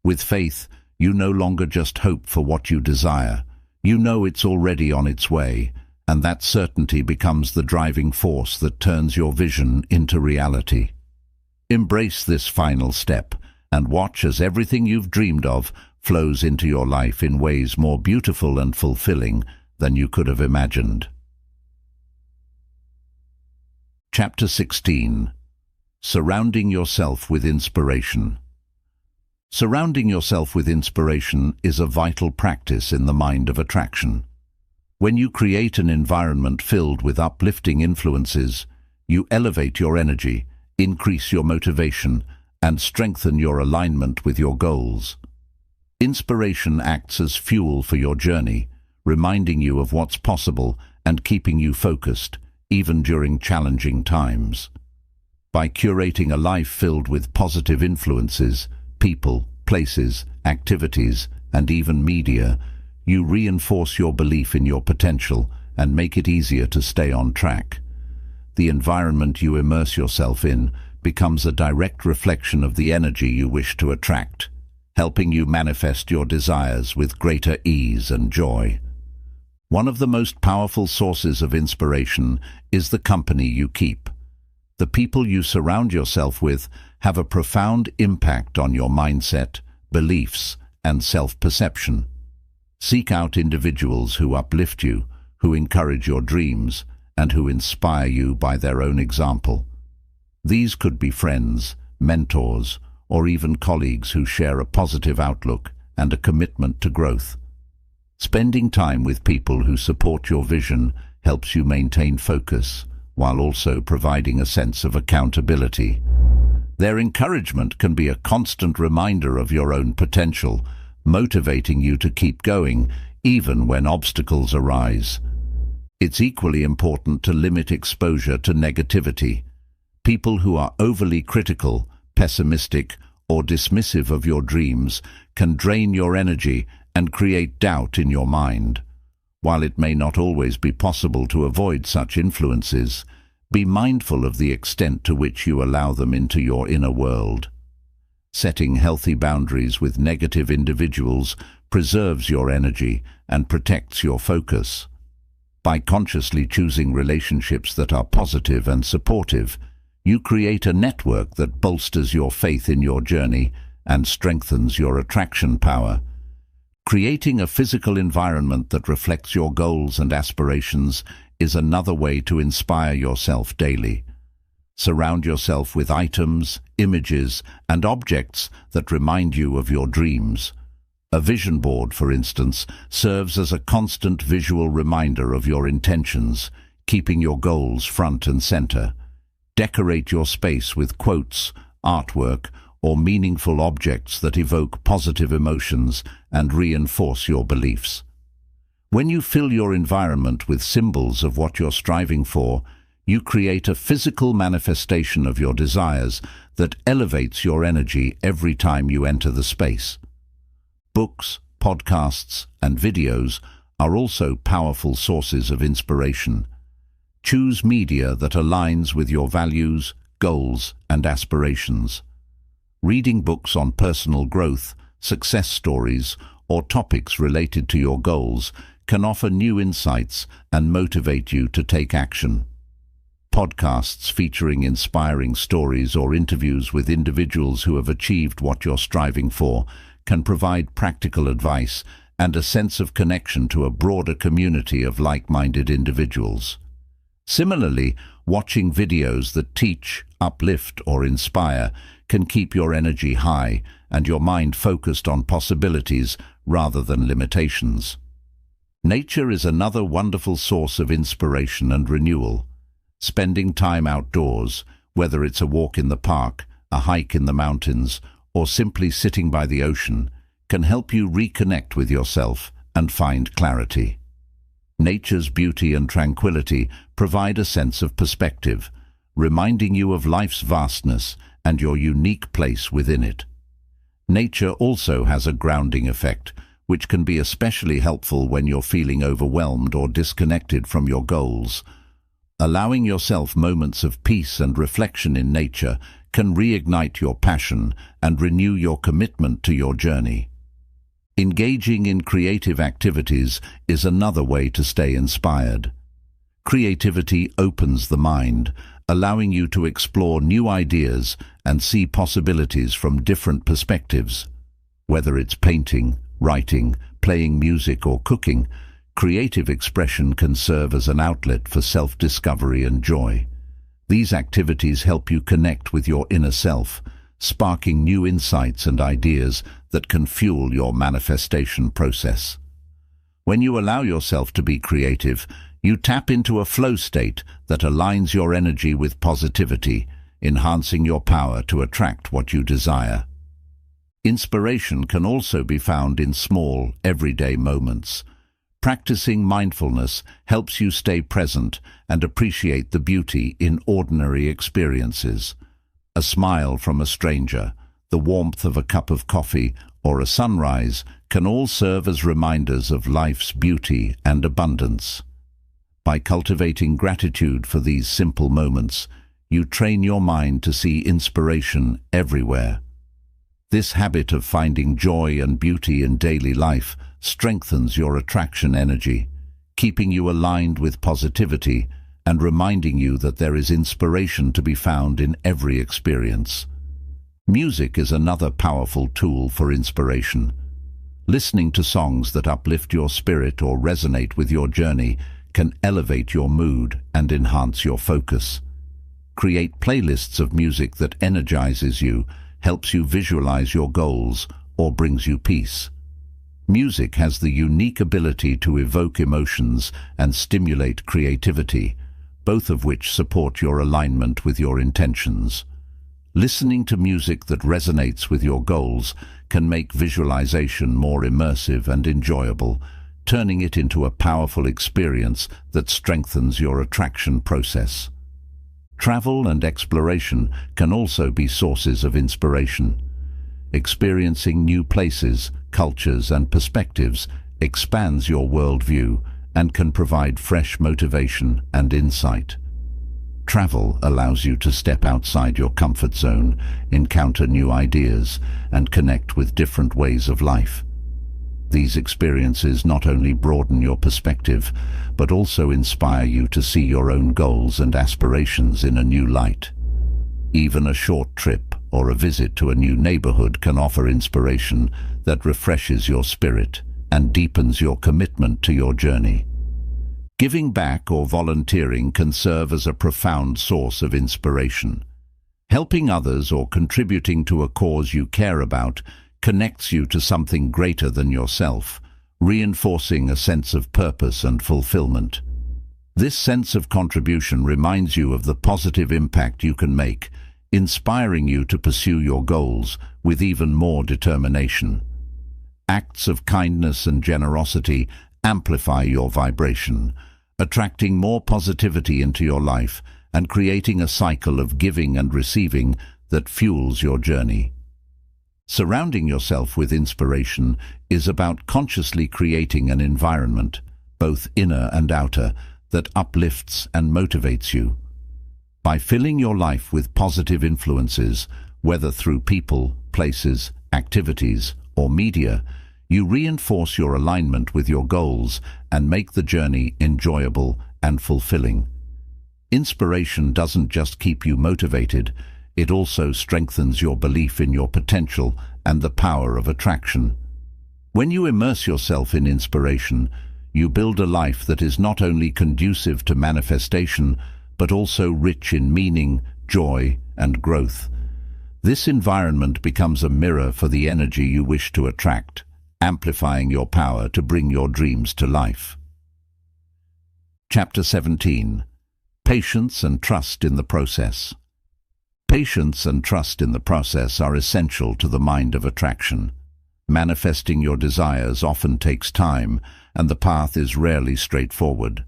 Speaker 1: With faith, you no longer just hope for what you desire. You know it's already on its way, and that certainty becomes the driving force that turns your vision into reality. Embrace this final step, and watch as everything you've dreamed of flows into your life in ways more beautiful and fulfilling than you could have imagined. Chapter 16. Surrounding yourself with inspiration. Surrounding yourself with inspiration is a vital practice in the mind of attraction. When you create an environment filled with uplifting influences, you elevate your energy, increase your motivation, and strengthen your alignment with your goals. Inspiration acts as fuel for your journey, reminding you of what's possible and keeping you focused, even during challenging times. By curating a life filled with positive influences, people, places, activities, and even media, you reinforce your belief in your potential and make it easier to stay on track. The environment you immerse yourself in becomes a direct reflection of the energy you wish to attract, helping you manifest your desires with greater ease and joy. One of the most powerful sources of inspiration is the company you keep. The people you surround yourself with have a profound impact on your mindset, beliefs, and self-perception. Seek out individuals who uplift you, who encourage your dreams, and who inspire you by their own example. These could be friends, mentors, or even colleagues who share a positive outlook and a commitment to growth. Spending time with people who support your vision helps you maintain focus, while also providing a sense of accountability. Their encouragement can be a constant reminder of your own potential, motivating you to keep going, even when obstacles arise. It's equally important to limit exposure to negativity. People who are overly critical, pessimistic, or dismissive of your dreams can drain your energy and create doubt in your mind. While it may not always be possible to avoid such influences, be mindful of the extent to which you allow them into your inner world. Setting healthy boundaries with negative individuals preserves your energy and protects your focus. By consciously choosing relationships that are positive and supportive, you create a network that bolsters your faith in your journey and strengthens your attraction power. Creating a physical environment that reflects your goals and aspirations is another way to inspire yourself daily. Surround yourself with items, images, and objects that remind you of your dreams. A vision board, for instance, serves as a constant visual reminder of your intentions, keeping your goals front and center. Decorate your space with quotes, artwork, or meaningful objects that evoke positive emotions and reinforce your beliefs. When you fill your environment with symbols of what you're striving for, you create a physical manifestation of your desires that elevates your energy every time you enter the space. Books, podcasts, and videos are also powerful sources of inspiration. Choose media that aligns with your values, goals, and aspirations. Reading books on personal growth, success stories, or topics related to your goals can offer new insights and motivate you to take action. Podcasts featuring inspiring stories or interviews with individuals who have achieved what you're striving for can provide practical advice and a sense of connection to a broader community of like-minded individuals. Similarly, watching videos that teach, uplift, or inspire can keep your energy high and your mind focused on possibilities rather than limitations. Nature is another wonderful source of inspiration and renewal. Spending time outdoors, whether it's a walk in the park, a hike in the mountains, or simply sitting by the ocean, can help you reconnect with yourself and find clarity. Nature's beauty and tranquility provide a sense of perspective, reminding you of life's vastness and your unique place within it. Nature also has a grounding effect, which can be especially helpful when you're feeling overwhelmed or disconnected from your goals. Allowing yourself moments of peace and reflection in nature can reignite your passion and renew your commitment to your journey. Engaging in creative activities is another way to stay inspired. Creativity opens the mind, allowing you to explore new ideas and see possibilities from different perspectives. Whether it's painting, writing, playing music, or cooking, creative expression can serve as an outlet for self-discovery and joy. These activities help you connect with your inner self, sparking new insights and ideas that can fuel your manifestation process. When you allow yourself to be creative, you tap into a flow state that aligns your energy with positivity, enhancing your power to attract what you desire. Inspiration can also be found in small, everyday moments. Practicing mindfulness helps you stay present and appreciate the beauty in ordinary experiences. A smile from a stranger, the warmth of a cup of coffee, or a sunrise can all serve as reminders of life's beauty and abundance. By cultivating gratitude for these simple moments, you train your mind to see inspiration everywhere. This habit of finding joy and beauty in daily life strengthens your attraction energy, keeping you aligned with positivity and reminding you that there is inspiration to be found in every experience. Music is another powerful tool for inspiration. Listening to songs that uplift your spirit or resonate with your journey can elevate your mood and enhance your focus. Create playlists of music that energizes you, helps you visualize your goals, or brings you peace. Music has the unique ability to evoke emotions and stimulate creativity, both of which support your alignment with your intentions. Listening to music that resonates with your goals can make visualization more immersive and enjoyable, turning it into a powerful experience that strengthens your attraction process. Travel and exploration can also be sources of inspiration. Experiencing new places, cultures, and perspectives expands your worldview and can provide fresh motivation and insight. Travel allows you to step outside your comfort zone, encounter new ideas, and connect with different ways of life. These experiences not only broaden your perspective, but also inspire you to see your own goals and aspirations in a new light. Even a short trip or a visit to a new neighborhood can offer inspiration that refreshes your spirit and deepens your commitment to your journey. Giving back or volunteering can serve as a profound source of inspiration. Helping others or contributing to a cause you care about connects you to something greater than yourself, reinforcing a sense of purpose and fulfillment. This sense of contribution reminds you of the positive impact you can make, inspiring you to pursue your goals with even more determination. Acts of kindness and generosity amplify your vibration, attracting more positivity into your life and creating a cycle of giving and receiving that fuels your journey. Surrounding yourself with inspiration is about consciously creating an environment, both inner and outer, that uplifts and motivates you. By filling your life with positive influences, whether through people, places, activities, or media, you reinforce your alignment with your goals and make the journey enjoyable and fulfilling. Inspiration doesn't just keep you motivated, it also strengthens your belief in your potential and the power of attraction. When you immerse yourself in inspiration, you build a life that is not only conducive to manifestation, but also rich in meaning, joy, and growth. This environment becomes a mirror for the energy you wish to attract, amplifying your power to bring your dreams to life. Chapter 17. Patience and Trust in the Process. Patience and trust in the process are essential to the mind of attraction. Manifesting your desires often takes time, and the path is rarely straightforward.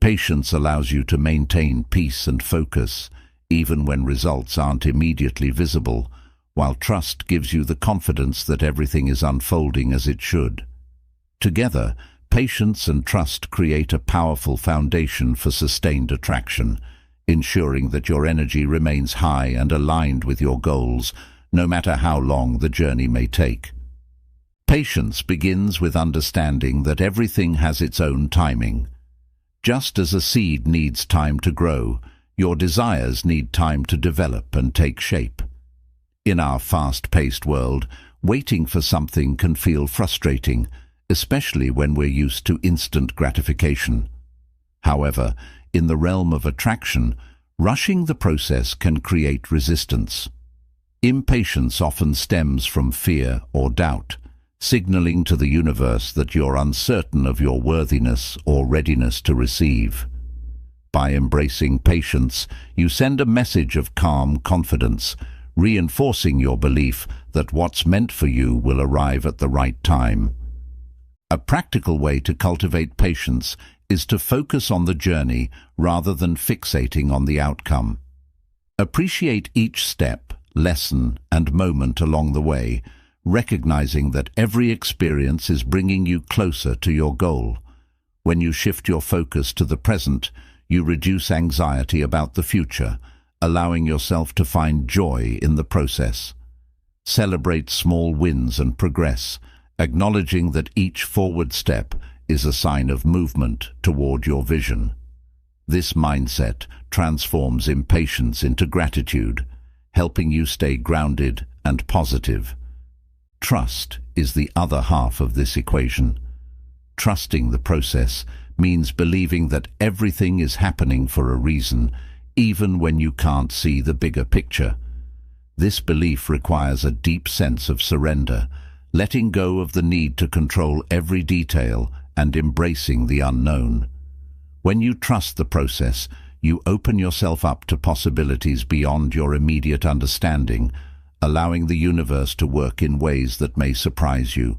Speaker 1: Patience allows you to maintain peace and focus, even when results aren't immediately visible, while trust gives you the confidence that everything is unfolding as it should. Together, patience and trust create a powerful foundation for sustained attraction, ensuring that your energy remains high and aligned with your goals, no matter how long the journey may take. Patience begins with understanding that everything has its own timing. Just as a seed needs time to grow, your desires need time to develop and take shape. In our fast-paced world, waiting for something can feel frustrating, especially when we're used to instant gratification. However, in the realm of attraction, rushing the process can create resistance. Impatience often stems from fear or doubt, signaling to the universe that you're uncertain of your worthiness or readiness to receive. By embracing patience, you send a message of calm confidence, reinforcing your belief that what's meant for you will arrive at the right time. A practical way to cultivate patience is to focus on the journey rather than fixating on the outcome. Appreciate each step, lesson, and moment along the way, recognizing that every experience is bringing you closer to your goal. When you shift your focus to the present, you reduce anxiety about the future, allowing yourself to find joy in the process. Celebrate small wins and progress, acknowledging that each forward step is a sign of movement toward your vision. This mindset transforms impatience into gratitude, helping you stay grounded and positive. Trust is the other half of this equation. Trusting the process means believing that everything is happening for a reason, even when you can't see the bigger picture. This belief requires a deep sense of surrender, letting go of the need to control every detail and embracing the unknown. When you trust the process, you open yourself up to possibilities beyond your immediate understanding, allowing the universe to work in ways that may surprise you.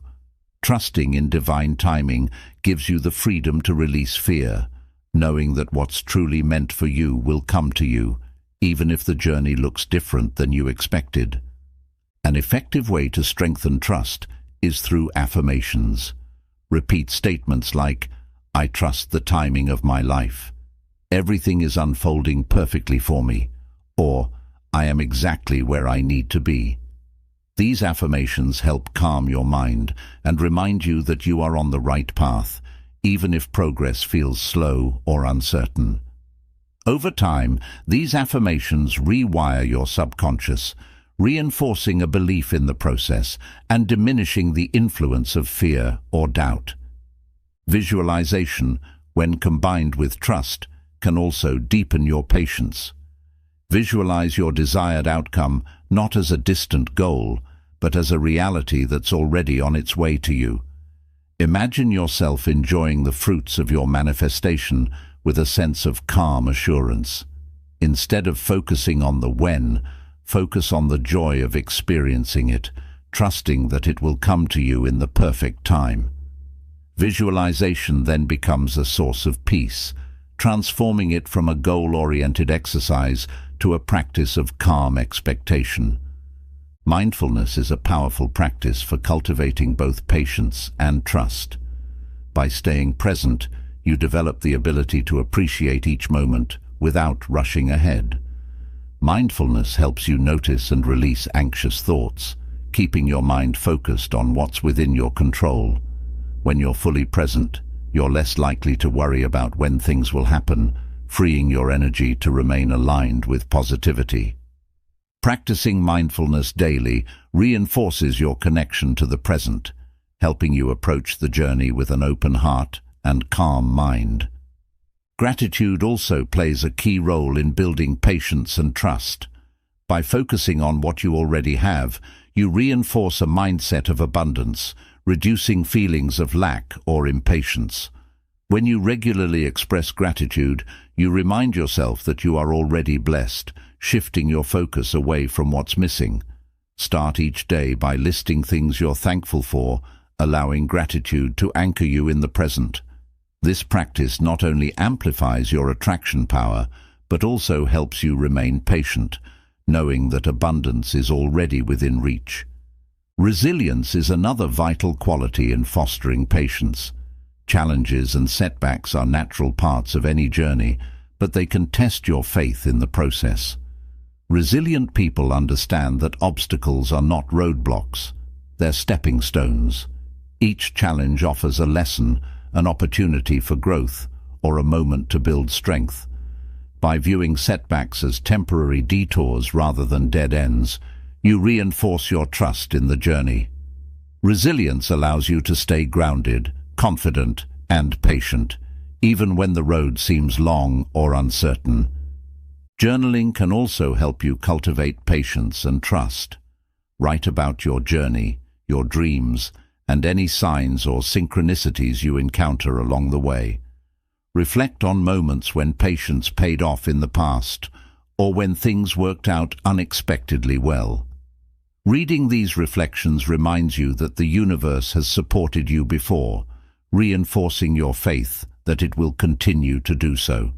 Speaker 1: Trusting in divine timing gives you the freedom to release fear, knowing that what's truly meant for you will come to you, even if the journey looks different than you expected. An effective way to strengthen trust is through affirmations. Repeat statements like, "I trust the timing of my life," everything is unfolding perfectly for me, or I am exactly where I need to be. These affirmations help calm your mind and remind you that you are on the right path, even if progress feels slow or uncertain. Over time, these affirmations rewire your subconscious, reinforcing a belief in the process and diminishing the influence of fear or doubt. Visualization, when combined with trust, can also deepen your patience. Visualize your desired outcome not as a distant goal, but as a reality that's already on its way to you. Imagine yourself enjoying the fruits of your manifestation with a sense of calm assurance. Instead of focusing on the when, focus on the joy of experiencing it, trusting that it will come to you in the perfect time. Visualization then becomes a source of peace, transforming it from a goal-oriented exercise to a practice of calm expectation. Mindfulness is a powerful practice for cultivating both patience and trust. By staying present, you develop the ability to appreciate each moment without rushing ahead. Mindfulness helps you notice and release anxious thoughts, keeping your mind focused on what's within your control. When you're fully present, you're less likely to worry about when things will happen, freeing your energy to remain aligned with positivity. Practicing mindfulness daily reinforces your connection to the present, helping you approach the journey with an open heart and calm mind. Gratitude also plays a key role in building patience and trust. By focusing on what you already have, you reinforce a mindset of abundance, reducing feelings of lack or impatience. When you regularly express gratitude, you remind yourself that you are already blessed, shifting your focus away from what's missing. Start each day by listing things you're thankful for, allowing gratitude to anchor you in the present. This practice not only amplifies your attraction power, but also helps you remain patient, knowing that abundance is already within reach. Resilience is another vital quality in fostering patience. Challenges and setbacks are natural parts of any journey, but they can test your faith in the process. Resilient people understand that obstacles are not roadblocks, they're stepping stones. Each challenge offers a lesson, an opportunity for growth, or a moment to build strength. By viewing setbacks as temporary detours rather than dead ends, you reinforce your trust in the journey. Resilience allows you to stay grounded, confident, and patient, even when the road seems long or uncertain. Journaling can also help you cultivate patience and trust. Write about your journey, your dreams, and any signs or synchronicities you encounter along the way. Reflect on moments when patience paid off in the past, or when things worked out unexpectedly well. Reading these reflections reminds you that the universe has supported you before, reinforcing your faith that it will continue to do so.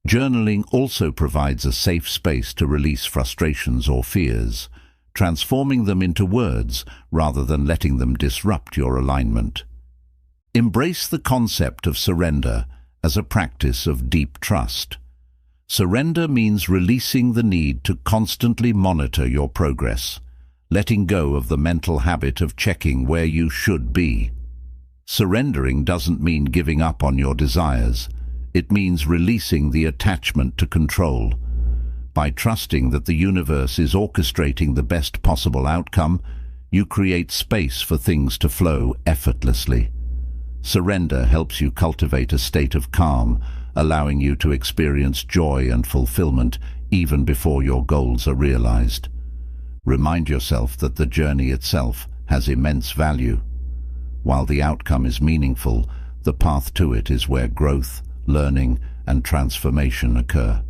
Speaker 1: Journaling also provides a safe space to release frustrations or fears, transforming them into words rather than letting them disrupt your alignment. Embrace the concept of surrender as a practice of deep trust. Surrender means releasing the need to constantly monitor your progress, letting go of the mental habit of checking where you should be. Surrendering doesn't mean giving up on your desires. It means releasing the attachment to control. By trusting that the universe is orchestrating the best possible outcome, you create space for things to flow effortlessly. Surrender helps you cultivate a state of calm, allowing you to experience joy and fulfillment even before your goals are realized. Remind yourself that the journey itself has immense value. While the outcome is meaningful, the path to it is where growth, learning, and transformation occur.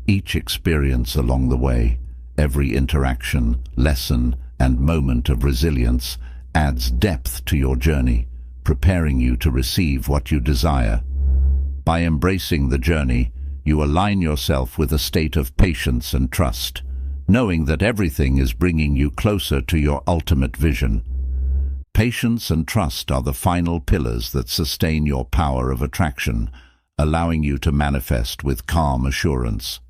Speaker 1: Each experience along the way, every interaction, lesson, and moment of resilience adds depth to your journey, preparing you to receive what you desire. By embracing the journey, you align yourself with a state of patience and trust, knowing that everything is bringing you closer to your ultimate vision. Patience and trust are the final pillars that sustain your power of attraction, allowing you to manifest with calm assurance.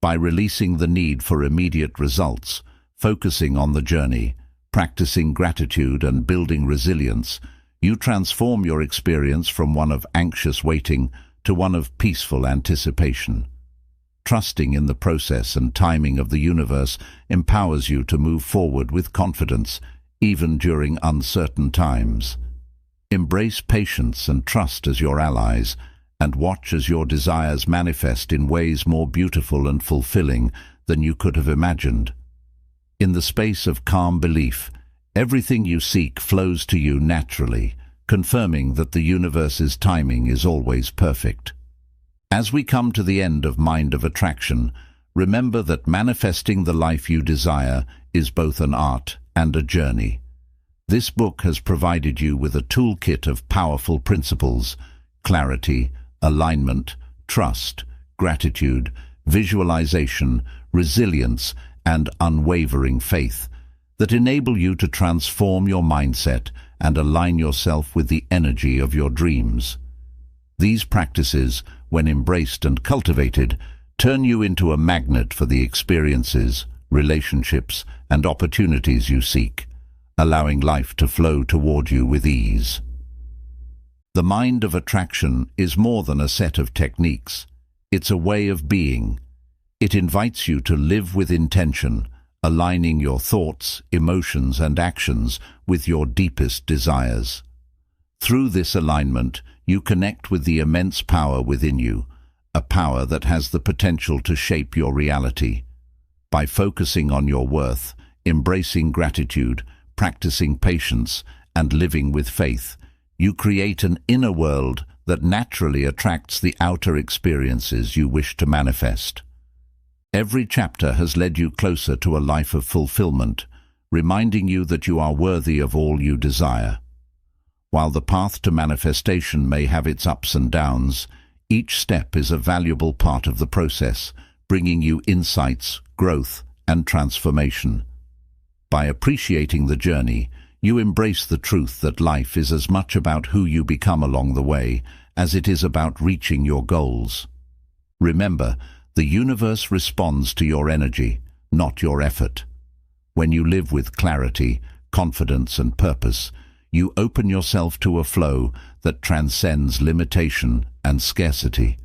Speaker 1: By releasing the need for immediate results, focusing on the journey, practicing gratitude and building resilience, you transform your experience from one of anxious waiting to one of peaceful anticipation. Trusting in the process and timing of the universe empowers you to move forward with confidence, even during uncertain times. Embrace patience and trust as your allies, and watch as your desires manifest in ways more beautiful and fulfilling than you could have imagined. In the space of calm belief, everything you seek flows to you naturally, confirming that the universe's timing is always perfect. As we come to the end of Mind of Attraction, remember that manifesting the life you desire is both an art and a journey. This book has provided you with a toolkit of powerful principles: clarity, alignment, trust, gratitude, visualization, resilience, and unwavering faith that enable you to transform your mindset and align yourself with the energy of your dreams. These practices, when embraced and cultivated, turn you into a magnet for the experiences, relationships, and opportunities you seek, allowing life to flow toward you with ease. The Mind of Attraction is more than a set of techniques. It's a way of being. It invites you to live with intention, aligning your thoughts, emotions, and actions with your deepest desires. Through this alignment, you connect with the immense power within you, a power that has the potential to shape your reality. By focusing on your worth, embracing gratitude, practicing patience, and living with faith, you create an inner world that naturally attracts the outer experiences you wish to manifest. Every chapter has led you closer to a life of fulfillment, reminding you that you are worthy of all you desire. While the path to manifestation may have its ups and downs, each step is a valuable part of the process, bringing you insights, growth, and transformation. By appreciating the journey, you embrace the truth that life is as much about who you become along the way as it is about reaching your goals. Remember, the universe responds to your energy, not your effort. When you live with clarity, confidence, and purpose, you open yourself to a flow that transcends limitation and scarcity.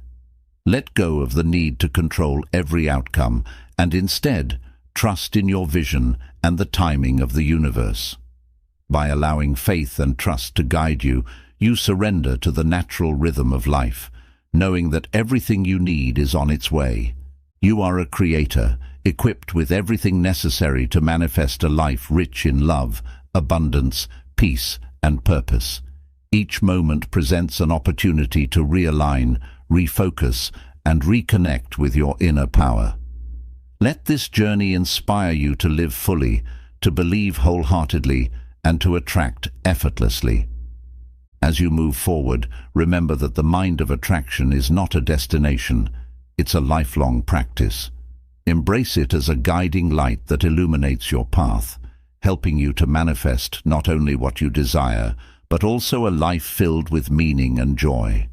Speaker 1: Let go of the need to control every outcome and instead trust in your vision and the timing of the universe. By allowing faith and trust to guide you, you surrender to the natural rhythm of life, knowing that everything you need is on its way. You are a creator, equipped with everything necessary to manifest a life rich in love, abundance, peace, and purpose. Each moment presents an opportunity to realign, refocus, and reconnect with your inner power. Let this journey inspire you to live fully, to believe wholeheartedly, and to attract effortlessly. As you move forward, remember that the Mind of Attraction is not a destination, it's a lifelong practice. Embrace it as a guiding light that illuminates your path, helping you to manifest not only what you desire, but also a life filled with meaning and joy.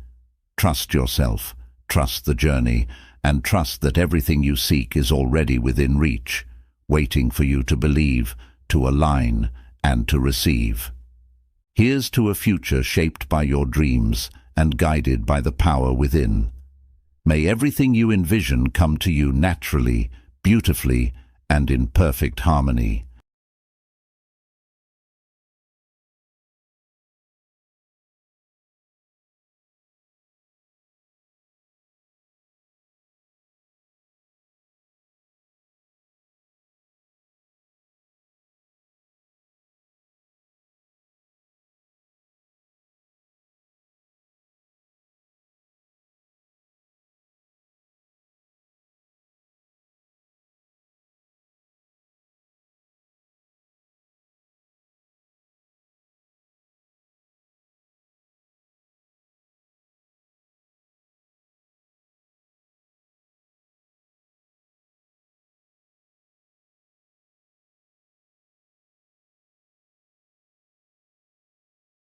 Speaker 1: Trust yourself, trust the journey, and trust that everything you seek is already within reach, waiting for you to believe, to align, and to receive. Here's to a future shaped by your dreams and guided by the power within. May everything you envision come to you naturally, beautifully, and in perfect harmony.